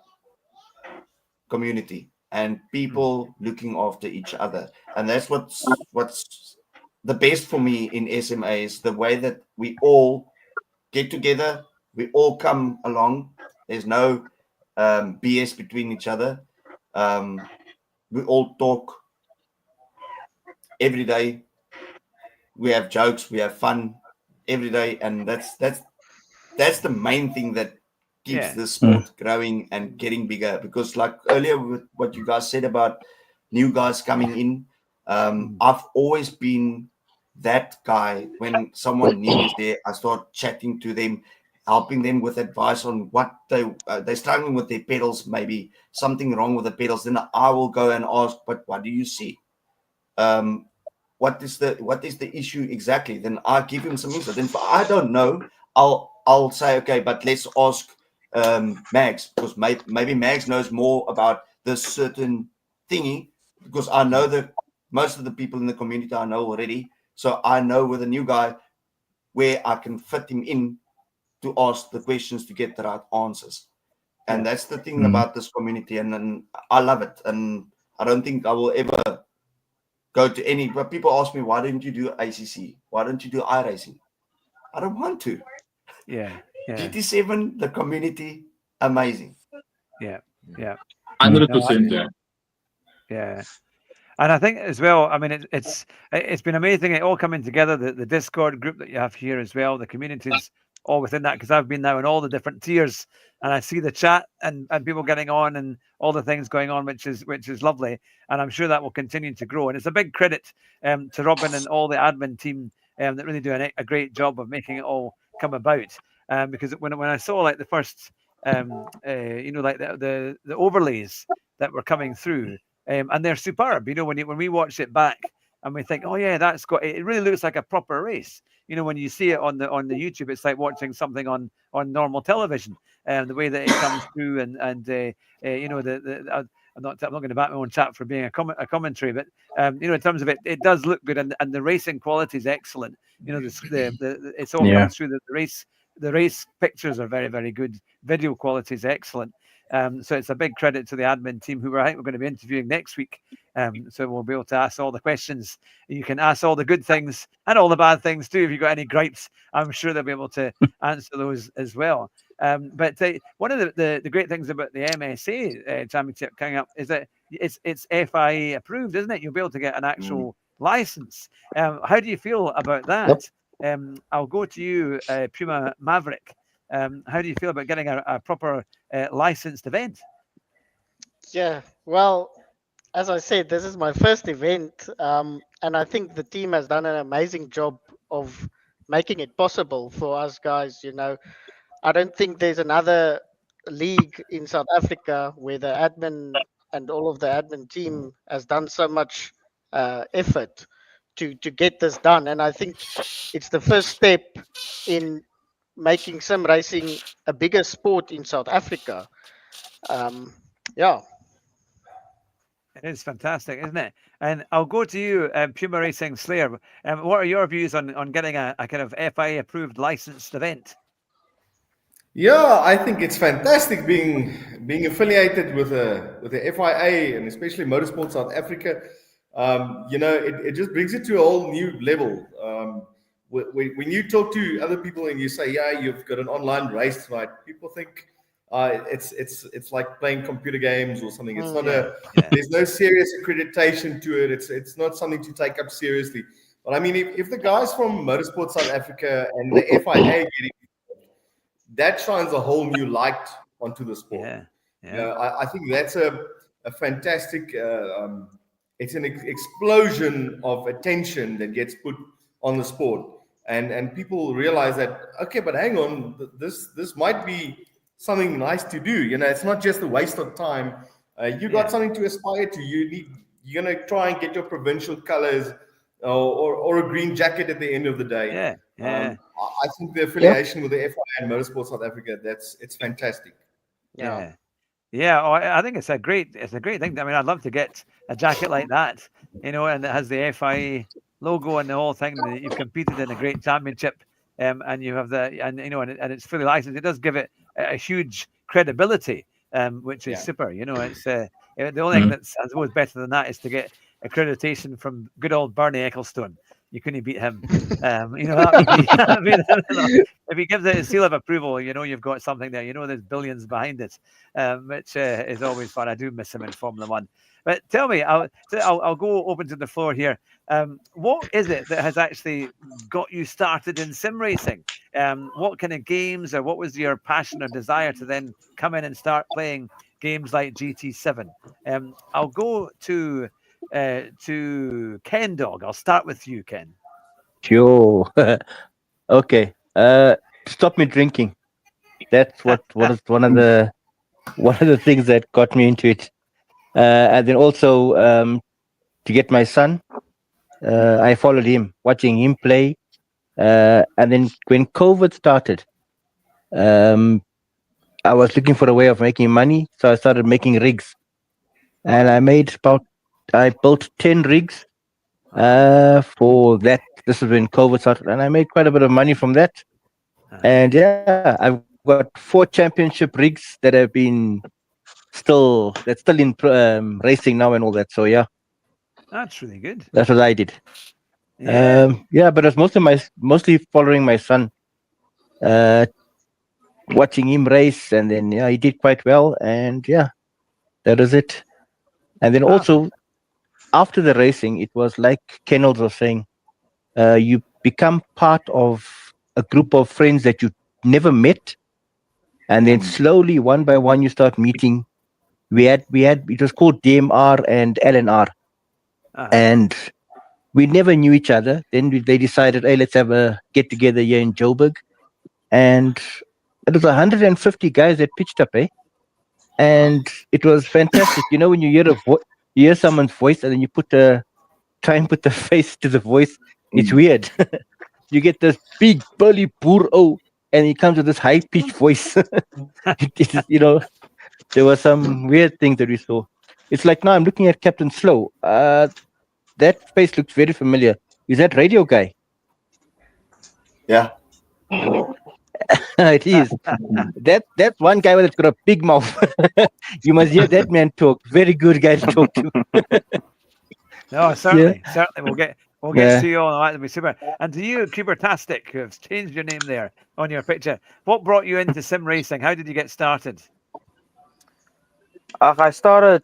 community and people looking after each other. And that's what's the best for me in SMA, is the way that we all get together, we all come along. There's no BS between each other. We all talk every day. We have jokes, we have fun every day, and that's the main thing that keeps the sport growing and getting bigger. Because like earlier with what you guys said about new guys coming in, I've always been that guy. When someone new is there, I start chatting to them, helping them with advice on what they're struggling with their pedals, maybe something wrong with the pedals. Then I will go and ask, but what do you see? What is the issue exactly? Then I give him some insight. Then if I don't know, I'll say, okay, but let's ask Mags, because maybe Mags knows more about this certain thingy, because I know that most of the people in the community I know already. So I know with a new guy where I can fit him in to ask the questions to get the right answers. And that's the thing about this community, and I love it. And I don't think I will ever go to any, but people ask me, why didn't you do ACC? Why don't you do iRacing? I don't want to. Yeah. GT7, the community, amazing. Yeah. 100%. Yeah. And I think as well, I mean, it's been amazing, it all coming together, the Discord group that you have here as well, the communities all within that, because I've been now in all the different tiers, and I see the chat and people getting on and all the things going on, which is lovely, and I'm sure that will continue to grow. And it's a big credit to Robin and all the admin team that really do a great job of making it all come about. Because when I saw like the first, like the overlays that were coming through, and they're superb. You know, when we watch it back and we think, oh yeah, that's got it really looks like a proper race. You know, when you see it on the YouTube, it's like watching something on normal television, and the way that it comes through, and you know, I'm not going to bat my own chat for being a commentary, but you know, in terms of it, it does look good, and the racing quality is excellent. You know, it's all coming through the race pictures are very, very good. Video quality is excellent. So it's a big credit to the admin team who I think we're going to be interviewing next week. So we'll be able to ask all the questions. You can ask all the good things and all the bad things too. If you've got any gripes, I'm sure they'll be able to answer those as well. But one of the great things about the MSA Championship coming up is that it's FIA approved, isn't it? You'll be able to get an actual license. How do you feel about that? I'll go to you, Puma Maverick. How do you feel about getting a proper licensed event? Yeah, well, as I said, this is my first event, and I think the team has done an amazing job of making it possible for us guys. You know, I don't think there's another league in South Africa where the admin and all of the admin team has done so much effort to get this done, and I think it's the first step in making sim racing a bigger sport in South Africa. Yeah. It is fantastic, isn't it? And I'll go to you, Puma Racing Slayer. What are your views on getting a kind of FIA approved licensed event? Yeah, I think it's fantastic being affiliated with the FIA and especially Motorsport South Africa. You know, it just brings it to a whole new level. When you talk to other people and you say, yeah, you've got an online race, right? People think it's like playing computer games or something. It's not there's no serious accreditation to it. It's not something to take up seriously. But I mean, if the guys from Motorsport South Africa and the FIA getting that shines a whole new light onto the sport. You know, I think that's a fantastic. It's an explosion of attention that gets put on the sport, and people realize that, okay, but hang on, this might be something nice to do. You know, it's not just a waste of time. You got something to aspire to. You're gonna try and get your provincial colors or a green jacket at the end of the day. I think the affiliation with the FIA and Motorsport South Africa, it's fantastic. Yeah, I think it's a great thing. I mean, I'd love to get a jacket like that, you know, and it has the FIA logo and the whole thing. That you've competed in a great championship, and you have and it's fully licensed. It does give it a huge credibility, which is super. You know, it's the only thing that's, I suppose, better than that is to get accreditation from good old Bernie Ecclestone. You couldn't beat him. You know, if he gives it a seal of approval, you know, you've got something there. You know, there's billions behind it, which is always fun. I do miss him in Formula One. But tell me, I'll go open to the floor here. What is it that has actually got you started in sim racing? What kind of games, or what was your passion or desire to then come in and start playing games like GT7? I'll go to Ken Dog. I'll start with you, Ken. Sure. Okay. Stop me drinking. That's what is one of the things that got me into it. And then also to get my son, I followed him, watching him play. And then when COVID started, I was looking for a way of making money, so I started making rigs, and I built 10 rigs for that. This is when COVID started, and I made quite a bit of money from that. And yeah, I've got 4 championship rigs that have been still in racing now and all that. So yeah, that's really good. That's what I did. Yeah, but it's mostly following my son, watching him race, and then yeah, he did quite well, and yeah, that is it. And then also after the racing, it was like Kennels was saying, you become part of a group of friends that you never met, and then slowly, one by one, you start meeting. We had it was called DMR and LNR, and we never knew each other. Then they decided, hey, let's have a get together here in Joburg, and it was 150 guys that pitched up, and it was fantastic. You know, when you hear someone's voice, and then you try and put the face to the voice. It's weird. You get this big burly burro, and he comes with this high pitched voice. You know, there were some weird things that we saw. It's like now I'm looking at Captain Slow. That face looks very familiar. Is that radio guy? Yeah. It is. That's one guy that's got a big mouth. You must hear that man talk. Very good guy to talk to. No, certainly. We'll get Yeah. to you all. That'll be super. And to you, Kubertastic, who have changed your name there on your picture. What brought you into sim racing? How did you get started? I started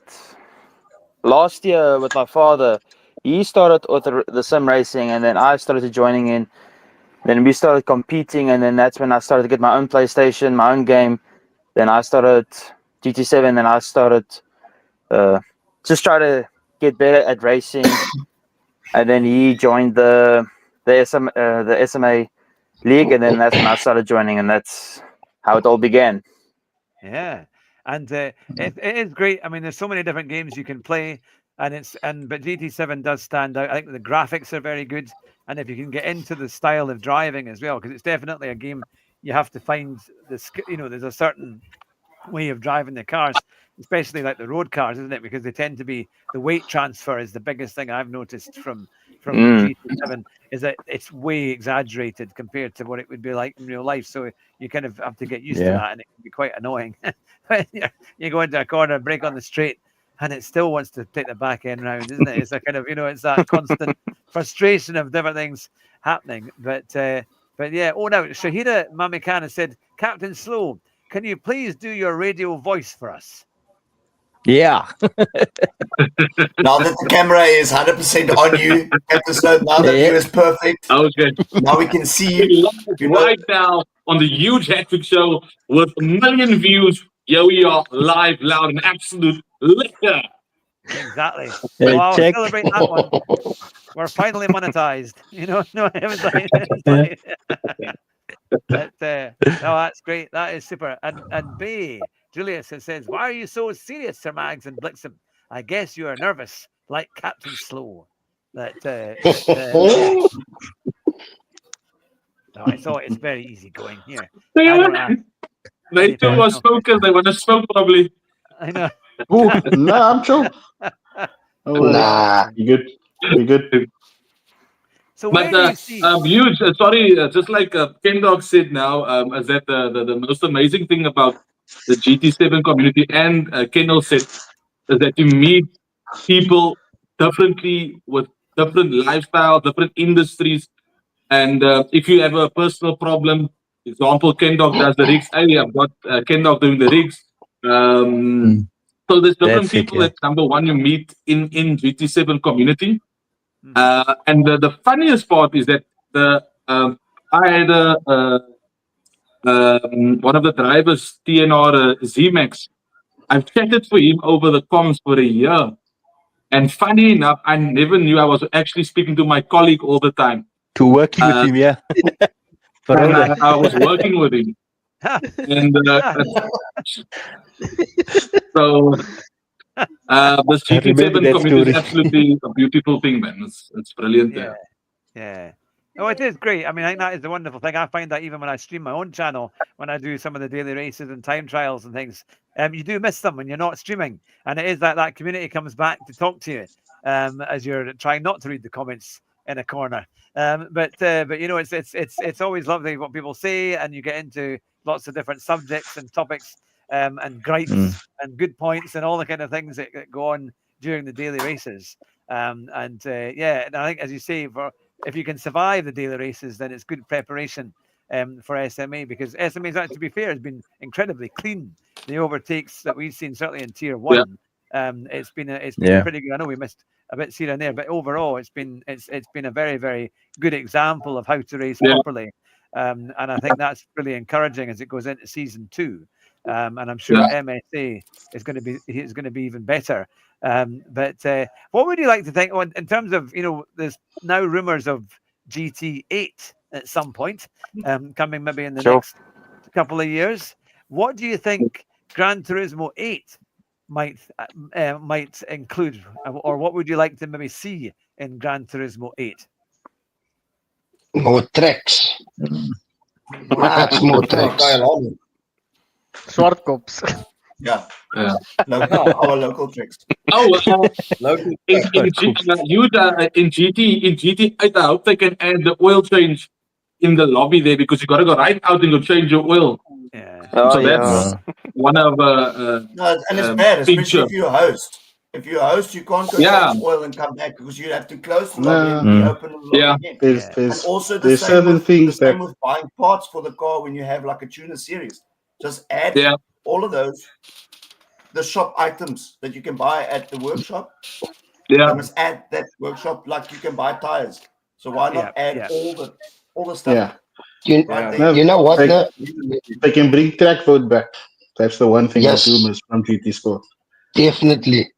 last year with my father. He started with the sim racing, and then I started joining in. Then we started competing, and then that's when I started to get my own PlayStation, my own game. Then I started GT7, and I started just try to get better at racing. And then he joined the SMA league, and then that's when I started joining, and that's how it all began. Yeah, and it is great. I mean, there's so many different games you can play, but GT7 does stand out. I think the graphics are very good, and if you can get into the style of driving as well, because it's definitely a game you have to find there's a certain way of driving the cars, especially like the road cars, isn't it? Because they tend to be, the weight transfer is the biggest thing I've noticed from GT7, is that it's way exaggerated compared to what it would be like in real life. So you kind of have to get used to that, and it can be quite annoying. You go into a corner, brake on the straight, and it still wants to take the back end round, isn't it? It's a kind of, it's that constant frustration of different things happening. But yeah. Oh, now Shahida Mamikana said, Captain Slow, can you please do your radio voice for us? Yeah. Now that the camera is 100% on you, Captain Slow, now the view is perfect. Okay. Now we can see you. Right now on the Huge Hatrick Show with 1 million views. Here we are, live, loud, and absolute liquor. Exactly. Hey, I'll check. celebrate that one. We're finally monetized. No, it was like, no, that's great. That is super. And B, Julius says, why are you so serious, Sir Mags and Blixen? I guess you are nervous, like Captain Slow. No, I thought it's very easy going here. They too was focused. They want to smoke probably. I know. Oh, nah, I'm chill. Nah. You good? We good? So where do you see? Huge. Sorry, just like Ken Dog said now, is that the most amazing thing about the GT7 community, and Kendall said, is that you meet people differently with different lifestyle, different industries, and if you have a personal problem, example, Ken Dog does the rigs. I've got Ken Dog doing the rigs. So there's different people that number one you meet in GT7 community. And the funniest part is that I had one of the drivers, TNR Z-Max. I've chatted for him over the comms for a year. And funny enough, I never knew I was actually speaking to my colleague all the time. To working with him, yeah. I was working with him. And so this GT7 community is absolutely a beautiful thing, man. It's brilliant. Yeah. Oh, it is great. I mean, I think that is the wonderful thing. I find that even when I stream my own channel, when I do some of the daily races and time trials and things, you do miss them when you're not streaming. And it is that community comes back to talk to you as you're trying not to read the comments in a corner. But it's always lovely what people say, and you get into lots of different subjects and topics and gripes and good points and all the kind of things that go on during the daily races. And I think, as you say, if you can survive the daily races, then it's good preparation for SMA, because SMA, to be fair, has been incredibly clean. The overtakes that we've seen, certainly in Tier 1, it's been pretty good. I know we missed a bit here and there, but overall, it's been a very, very good example of how to race properly. And I think that's really encouraging as it goes into season 2. And I'm sure MSA is going to be even better. But what would you like to think in terms of, there's now rumors of GT8 at some point coming maybe in the next couple of years. What do you think Gran Turismo 8 might include, or what would you like to maybe see in Gran Turismo 8? More tracks. Much more tracks. Swartkops. Yeah. Yeah. Our local tricks. Oh, Local in GT8, I hope they can add the oil change in the lobby there, because you got to go right out and go change your oil. Yeah. Oh, So yeah. that's one of No, and it's bad, especially feature. if you're a host. If you're a host, you can't go Yeah. change oil and come back because you have to close the lobby and No, reopen the lobby Yeah. again. there's And also the there's same certain with things that buying parts for the car when you have like a tuner series. Just add Yeah. all of those, the shop items that you can buy at the workshop. Yeah. They must add that workshop like you can buy tires. So why not add all the stuff yeah. right there? No, You know what? they can bring track vote back. That's the one thing Yes. I do miss from GT Sport. Definitely.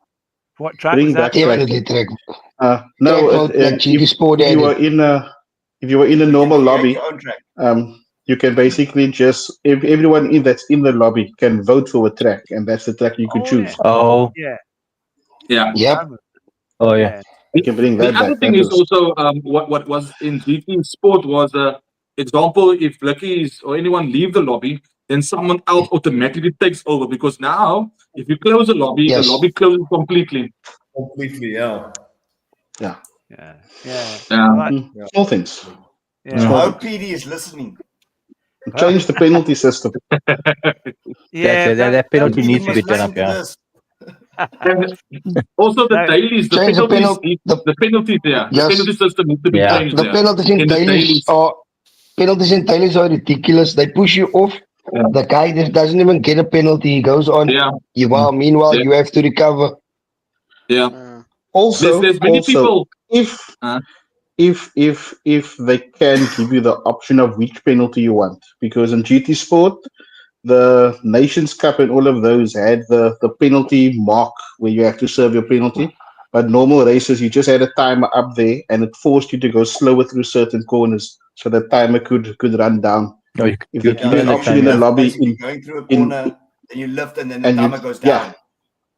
What track Bring was that? back track. Definitely track. No, Track vote like GT Sport if you added. were in a normal Create lobby, your own track. you can basically just everyone that's in the lobby can vote for a track, and that's the track you could choose. Oh, Yeah. Yeah. Yep. oh yeah. You can bring that The other back. thing That is was also what was in GT Sport was example, if Lucky's or anyone leave the lobby, then someone else automatically takes over, because now if you close the lobby, Yes. the lobby closes completely. Completely, yeah. Yeah. Yeah. small things. I Yeah. hope PD is listening. Change the penalty system. Yeah. That penalty PD needs to must be done up. listen to Yeah. this. And also the Now- dailies, the Change the penalties, penalty. the penalties there. Yes. The penalty system needs to be Yeah. changed The there. penalties in dailies are ridiculous. They push you off. Yeah. The guy just doesn't even get a penalty. He goes on. Yeah. Meanwhile, Yeah. you have to recover. Yeah. Also, There's many people. if Uh, if they can give you the option of which penalty you want, because in GT Sport, the Nations Cup and all of those had the penalty mark where you have to serve your penalty. But normal races, you just had a timer up there, and it forced you to go slower through certain corners, so the timer could run down. No, If they give you an the option time, in the yeah. lobby, Basically going through a corner, then you lift and then the timer goes down.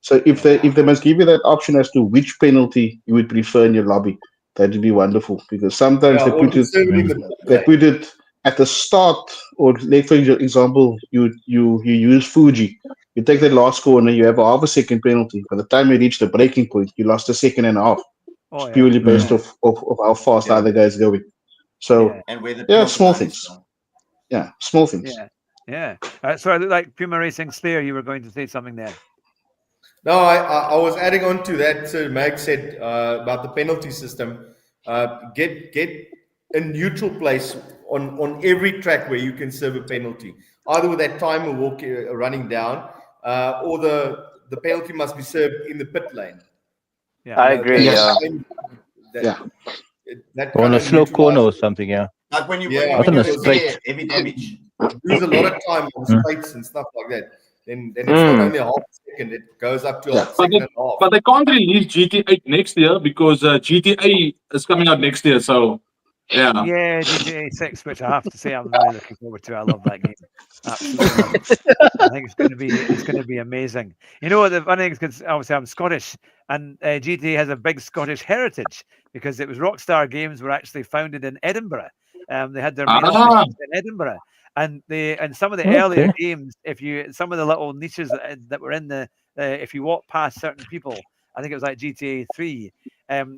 So if they must give you that option as to which penalty you would prefer in your lobby, that would be wonderful, because sometimes Yeah, they or put it serving in the put it at the start, or like for example, you use Fuji. You take that last corner, you have a half a second penalty. By the time you reach the breaking point, you lost a second and a half. Oh, It's purely based off how fast the other guy's going. So And where the small line is things. from. Yeah, small things. Yeah. So I look like Puma Racing Slayer, you were going to say something there. No, I was adding on to that. So Mag said about the penalty system. Get a neutral place on every track where you can serve a penalty, either with that timer running down, or the penalty must be served in the pit lane. Yeah, I agree. Yes. That Or on kind a of slow corner or neutralizes it. something. Yeah. Like when you Yeah, when on a you're straight. there, heavy damage. lose a lot of time on straights and stuff like that. Then it's not only a half second; it goes up to a second and a half. But they can't release GTA next year because GTA is coming out next year. So yeah. Yeah, GTA 6, which I have to say I'm really looking forward to. I love that game. Absolutely love it. I think it's going to be amazing. You know what the funny thing is, because obviously I'm Scottish, and GTA has a big Scottish heritage because it was Rockstar Games were actually founded in Edinburgh. They had their main office in Edinburgh, and some of the earlier games, some of the little niches that were in the if you walk past certain people, I think it was like GTA 3,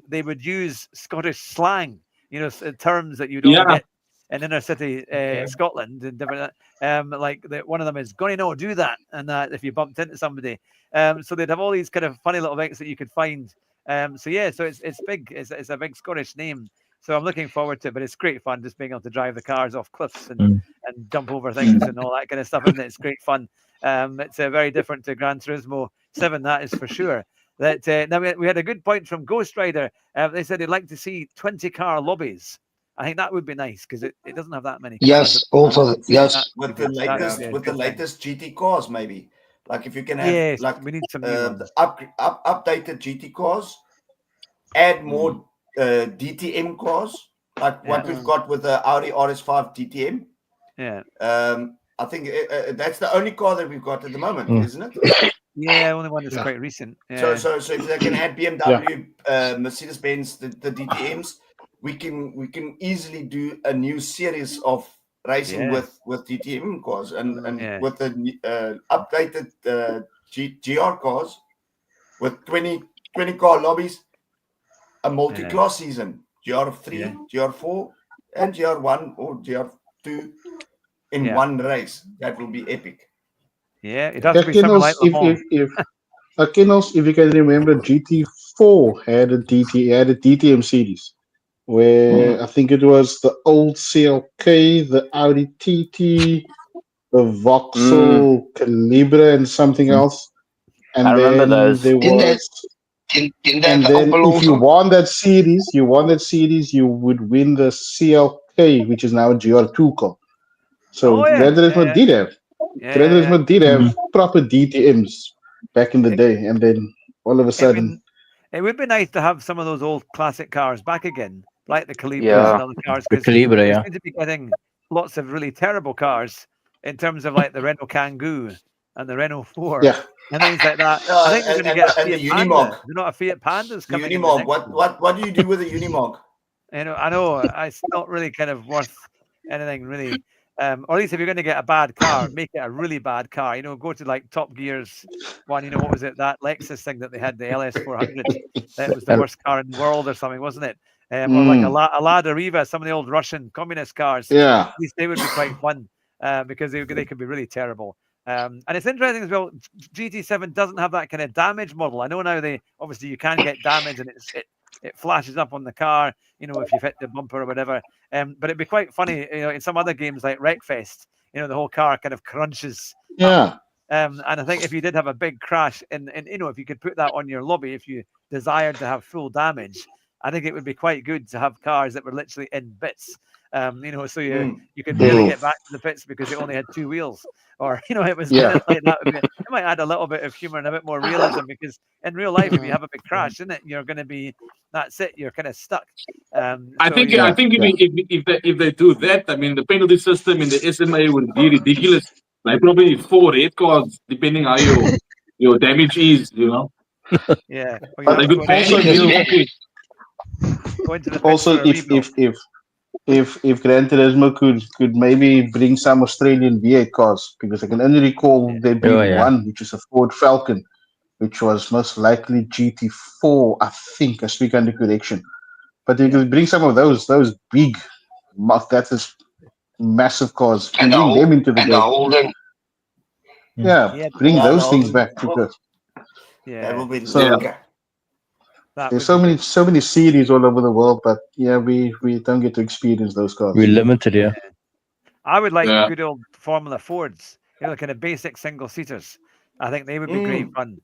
they would use Scottish slang. You know, terms that you'd only get in inner city Scotland and different. One of them is "gonna no do that," and if you bumped into somebody, so they'd have all these kind of funny little things that you could find. So it's big. It's a big Scottish name. So I'm looking forward to it. But it's great fun just being able to drive the cars off cliffs and jump over things and all that kind of stuff. Isn't it? It's great fun. It's very different to Gran Turismo 7. That is for sure. That now we had a good point from Ghost Rider. They said they'd like to see 20-car lobbies. I think that would be nice because it doesn't have that many cars. Yes, also yes. With the latest GT cars, maybe. Like if you can have we need some new ones. updated GT cars, add more DTM cars, like what we've got with the Audi RS5 DTM. Yeah. I think that's the only car that we've got at the moment, isn't it? Yeah, only one that's quite recent. So if they can add BMW, Mercedes Benz, the DTMs, we can easily do a new series of racing with DTM cars and with the updated GR cars with 20 car lobbies, a multi-class season, GR3, GR4, and GR1 or GR2 in one race. That will be epic. Yeah, it has to be something like Le Mans. If you can remember, GT4 had a DTM series where I think it was the old CLK, the Audi TT, the Vauxhall Calibra, and something else. And I remember those. There was, in and that then Opel if you also. won that series, you would win the CLK, which is now a GR2 car. So Gran Turismo did have. Gran Turismo did have proper DTMs back in the day, and then all of a sudden, it would be nice to have some of those old classic cars back again, like the Calibras and other cars, The because Calibra, we seem to be getting lots of really terrible cars in terms of like the Renault Kangoo and the Renault 4 and things like that. I think we're going to get a Fiat the Panda. Unimog. There's not a Fiat Panda's coming in. Unimog. What do you do with a Unimog? I know it's not really kind of worth anything really. Or at least if you're going to get a bad car, make it a really bad car. Go to like Top Gear's one. What was it? That Lexus thing that they had, the LS400. That was the worst car in the world or something, wasn't it? Or like a Lada Riva, some of the old Russian communist cars. Yeah. At least they would be quite fun because they could be really terrible. And it's interesting as well, GT7 doesn't have that kind of damage model. I know now obviously you can get damage and it flashes up on the car, if you've hit the bumper or whatever. But it'd be quite funny, in some other games like Wreckfest, the whole car kind of crunches. Yeah. And I think if you did have a big crash and if you could put that on your lobby, if you desired to have full damage, I think it would be quite good to have cars that were literally in bits. So you could barely get back to the pits because it only had two wheels, or it was kind of like that. It might add a little bit of humor and a bit more realism, because in real life, if you have a big crash, you're going to be, that's it, you're kind of stuck. I think if they do that, I mean, the penalty system in the SMA would be ridiculous. Like probably 4 red cards, depending how your damage is, Yeah. But they could ban it. Also, if Gran Turismo could maybe bring some Australian V8 cars, because I can only recall there being one, which is a Ford Falcon, which was most likely GT4, I think. I speak under correction. But you could bring some of those big, that is massive cars, and bring them into the game. Bring those things back. That will be There's so many series all over the world, but we don't get to experience those cars. We're limited, I would like good old Formula Fords, kind of basic single seaters. I think they would be great fun.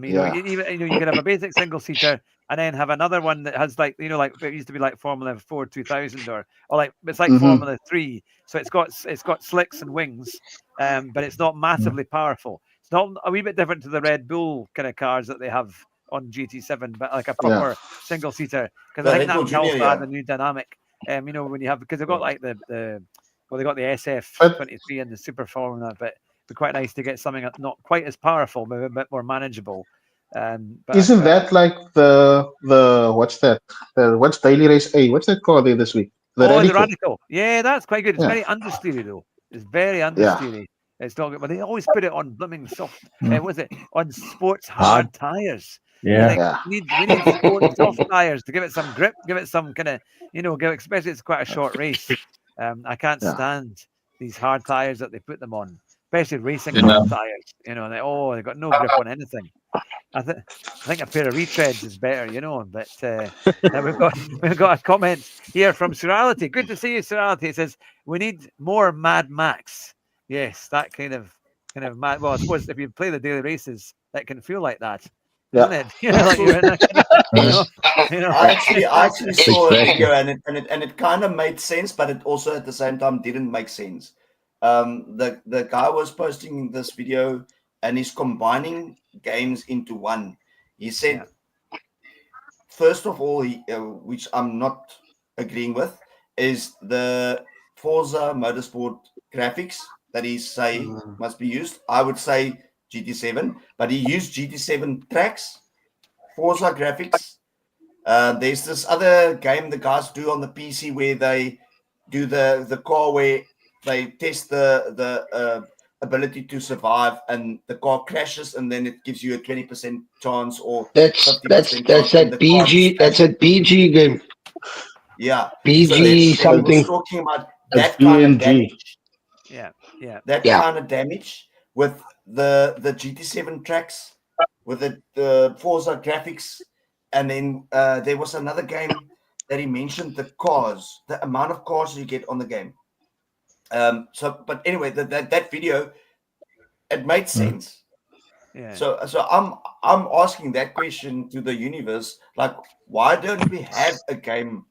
You could have a basic single seater and then have another one that has like it used to be like Formula 4 2000 or like it's like Formula 3. So it's got slicks and wings, but it's not massively powerful. It's not a wee bit different to the Red Bull kind of cars that they have on GT7, but like a proper single seater, because I think that would also add a new dynamic. When you have, because they've got like they got the SF23 and the Super Formula, but it'd be quite nice to get something not quite as powerful, but a bit more manageable. But isn't that like the what's that? What's Daily Race A? What's that car there this week? The Radical. Yeah, that's quite good. It's very understeery though. It's very understeery. It's not good, but they always put it on blooming soft. Was it on sports hard tires? Yeah. We need sports soft tires to give it some grip, give it some kind of especially it's quite a short race. I can't stand these hard tires that they put them on, especially racing hard tires. They've got no grip on anything. I think a pair of retreads is better, But we've got a comment here from Surality. Good to see you, Surality. It says we need more Mad Max. Yes, that kind of mad. Well, I suppose if you play the daily races, that can feel like that, isn't it? Like you're in I actually saw a video and it kind of made sense, but it also at the same time didn't make sense. The guy was posting this video and he's combining games into one. He said, first of all, which I'm not agreeing with, is the Forza Motorsport graphics that he say must be used. I would say GT7, but he used GT7 tracks, Forza graphics. There's this other game the guys do on the PC where they do the car where they test the ability to survive, and the car crashes, and then it gives you a 20% chance or 50% chance. That's a PG. That's a PG game. Yeah. PG So he was something. talking about That's that kind of BNG. damage. Yeah. That Yeah. kind of damage with the GT7 tracks, with the Forza graphics, and then there was another game that he mentioned, the cars, the amount of cars you get on the game. But anyway, that video, it made sense. Yeah. So I'm asking that question to the universe, like, why don't we have a game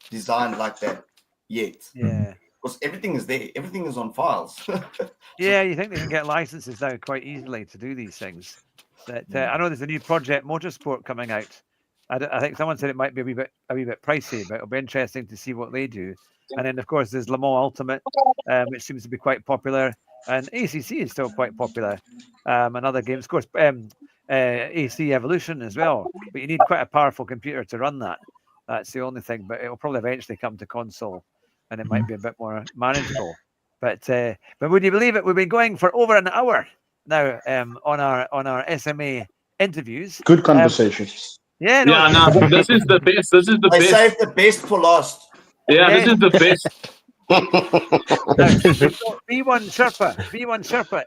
designed like that yet? Yeah. Because everything is there, everything is on files. Yeah, you think they can get licenses now quite easily to do these things. But I know there's a new project, Motorsport, coming out. I think someone said it might be a wee bit pricey, but it'll be interesting to see what they do. And then, of course, there's Le Mans Ultimate, which seems to be quite popular, and ACC is still quite popular. And other games, of course, AC Evolution as well. But you need quite a powerful computer to run that. That's the only thing. But it'll probably eventually come to console, and it might be a bit more manageable. But would you believe it? We've been going for over an hour now on our SMA interviews. Good conversations. Yeah, no, Yeah, no, this is the best. This is the I best. saved the best for last. Yeah, Yes. this is the best. V1 Sherpa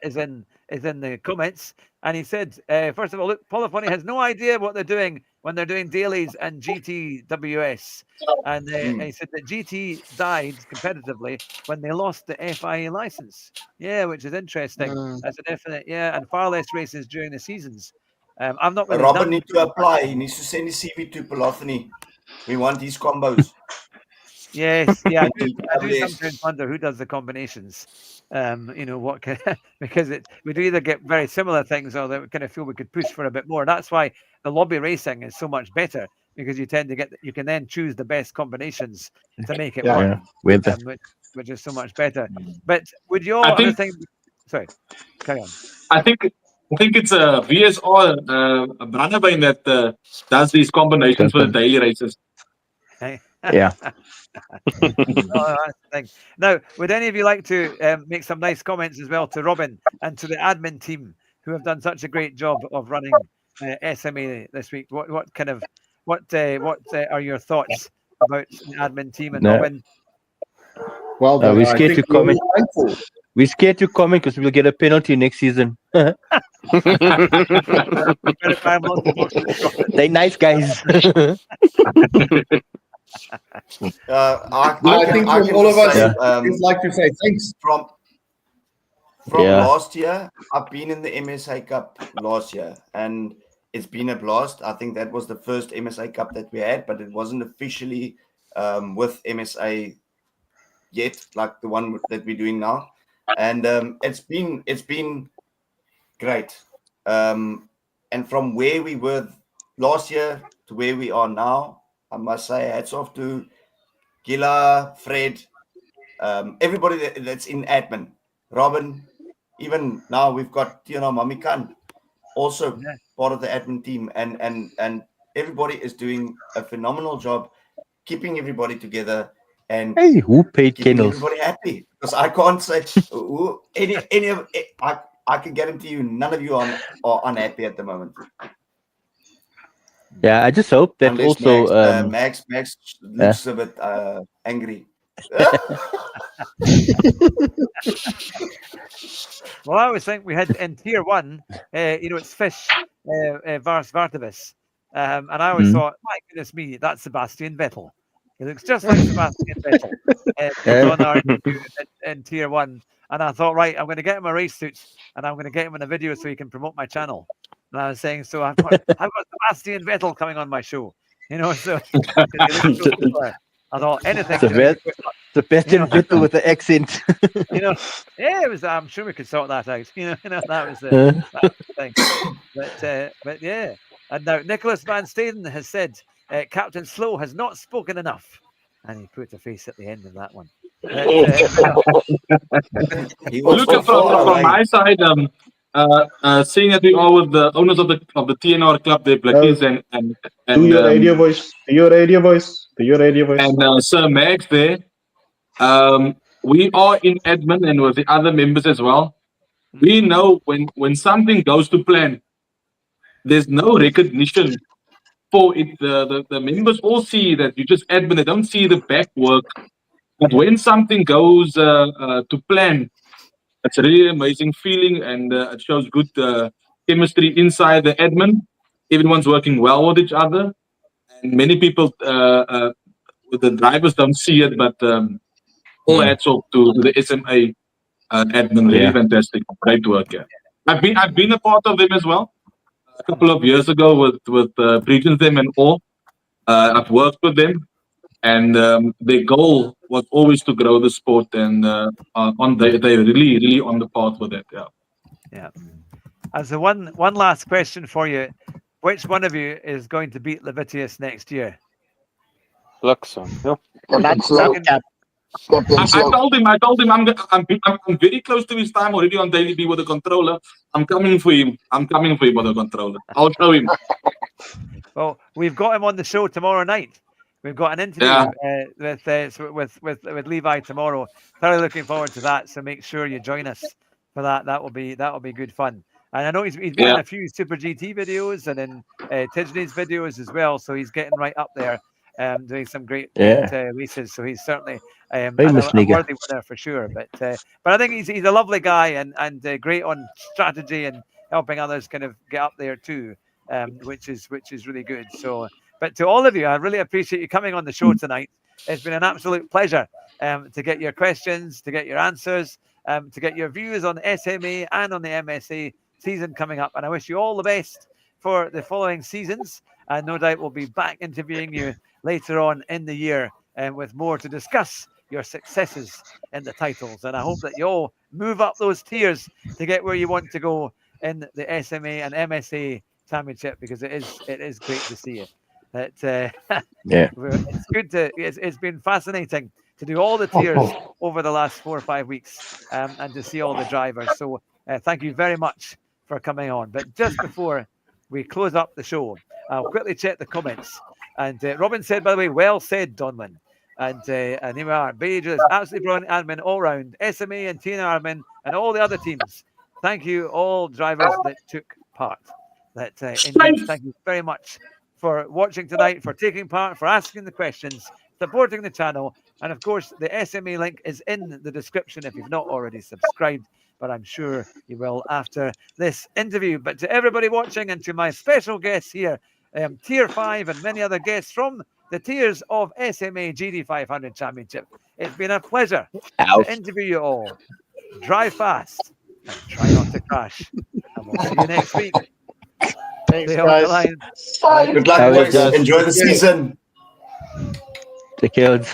is in the comments, and he said, first of all, look, Polyphony has no idea what they're doing when they're doing dailies and GTWS, and he said that GT died competitively when they lost the FIA license. Yeah, which is interesting. That's a definite. Yeah, and far less races during the seasons. I've not really Robin done. needs to apply. He needs to send his CV to Polyphony. We want these combos. Yes, yeah, I do GTWS. sometimes wonder who does the combinations. What can, because we do either get very similar things, or that we kind of feel we could push for a bit more. That's why the lobby racing is so much better, because you can then choose the best combinations to make it work, which is so much better. But would you all sorry, carry on. I think it's a VSR Brandewijn that does these combinations for the daily races. Yeah. That's the thing. Now, would any of you like to make some nice comments as well to Robin and to the admin team who have done such a great job of running SMA this week? What are your thoughts about the admin team and Robin? Well, we're scared to comment. We're scared to comment because we'll get a penalty next season. They're nice guys. I think from all of us, we'd like to say thanks. From last year, I've been in the MSA Cup last year, and it's been a blast. I think that was the first MSA Cup that we had, but it wasn't officially with MSA yet, like the one that we're doing now. And it's been great. And from where we were last year to where we are now, I must say hats off to Gila, Fred, everybody that's in admin, Robin. Even now we've got Mamikan, also part of the admin team, and everybody is doing a phenomenal job keeping everybody together and who paid keeping kennels? everybody happy. Because I can't say any of I can guarantee you none of you are unhappy at the moment. Yeah, I just hope that Unless also Max looks a bit angry. Well, I always think we had in tier 1, it's Fish, Vars Vartabis. And I always thought, my goodness me, that's Sebastian Vettel. He looks just like Sebastian Vettel on our in tier 1. And I thought, right, I'm going to get him a race suit, and I'm going to get him in a video so he can promote my channel. And I was saying, so I've got Sebastian Vettel coming on my show. So I thought anything. Sebastian Vettel with the accent. Yeah, it was. I'm sure we could sort that out. That was the thing. But yeah, and now Nicholas Van Staden has said Captain Slow has not spoken enough, and he put a face at the end of that one. He was Look, so far from away. my side, seeing that we are with the owners of the TNR club, the Blackies Do your radio voice. Do your radio voice. Do your radio voice. and Sir Max there. We are in admin and with the other members as well. We know when something goes to plan, there's no recognition for it. The members all see that you just admin. They don't see the back work. But when something goes to plan, it's a really amazing feeling, and it shows good chemistry inside the admin. Everyone's working well with each other, and many people, the drivers don't see it, but all hats off to the SMA admin. Really fantastic, great work. Yeah, I've been a part of them as well. A couple of years ago with Bridges them and all. I've worked with them, and their goal was always to grow the sport, and they're really on the path with that. Yeah. As the one last question for you, which one of you is going to beat Levitius next year? Looks on. Yeah. That's Second- I told him I'm very close to his time already on Daily B with the controller. I'm coming for him. with the controller. I'll show him. Well, we've got him on the show tomorrow night. We've got an interview with Levi tomorrow. Thoroughly looking forward to that. So make sure you join us for that. That will be good fun. And I know he's been in a few Super GT videos and in Tidney's videos as well. So he's getting right up there, doing some great races. So he's certainly a worthy winner for sure. But I think he's a lovely guy and great on strategy and helping others kind of get up there too, which is really good. So. But to all of you, I really appreciate you coming on the show tonight. It's been an absolute pleasure to get your questions, to get your answers, to get your views on the SMA and on the MSA season coming up. And I wish you all the best for the following seasons. And no doubt we'll be back interviewing you later on in the year with more to discuss your successes in the titles. And I hope that you all move up those tiers to get where you want to go in the SMA and MSA championship, because it is great to see you. It's good it's been fascinating to do all the tiers over the last 4 or 5 weeks and to see all the drivers. So thank you very much for coming on. But just before we close up the show, I'll quickly check the comments. And Robin said, by the way, well said, Donlan. And here we are. Beja is absolutely brilliant admin all round. SMA and Tina admin and all the other teams. Thank you, all drivers that took part. Indeed, thank you very much for watching tonight, for taking part, for asking the questions, supporting the channel. And of course, the SMA link is in the description if you've not already subscribed, but I'm sure you will after this interview. But to everybody watching and to my special guests here, Tier 5 and many other guests from the tiers of SMA GT500 Championship, it's been a pleasure to interview you all. Drive fast and try not to crash. And we'll see you next week. Thanks, guys. Good luck, boys. Enjoy the season. Take care.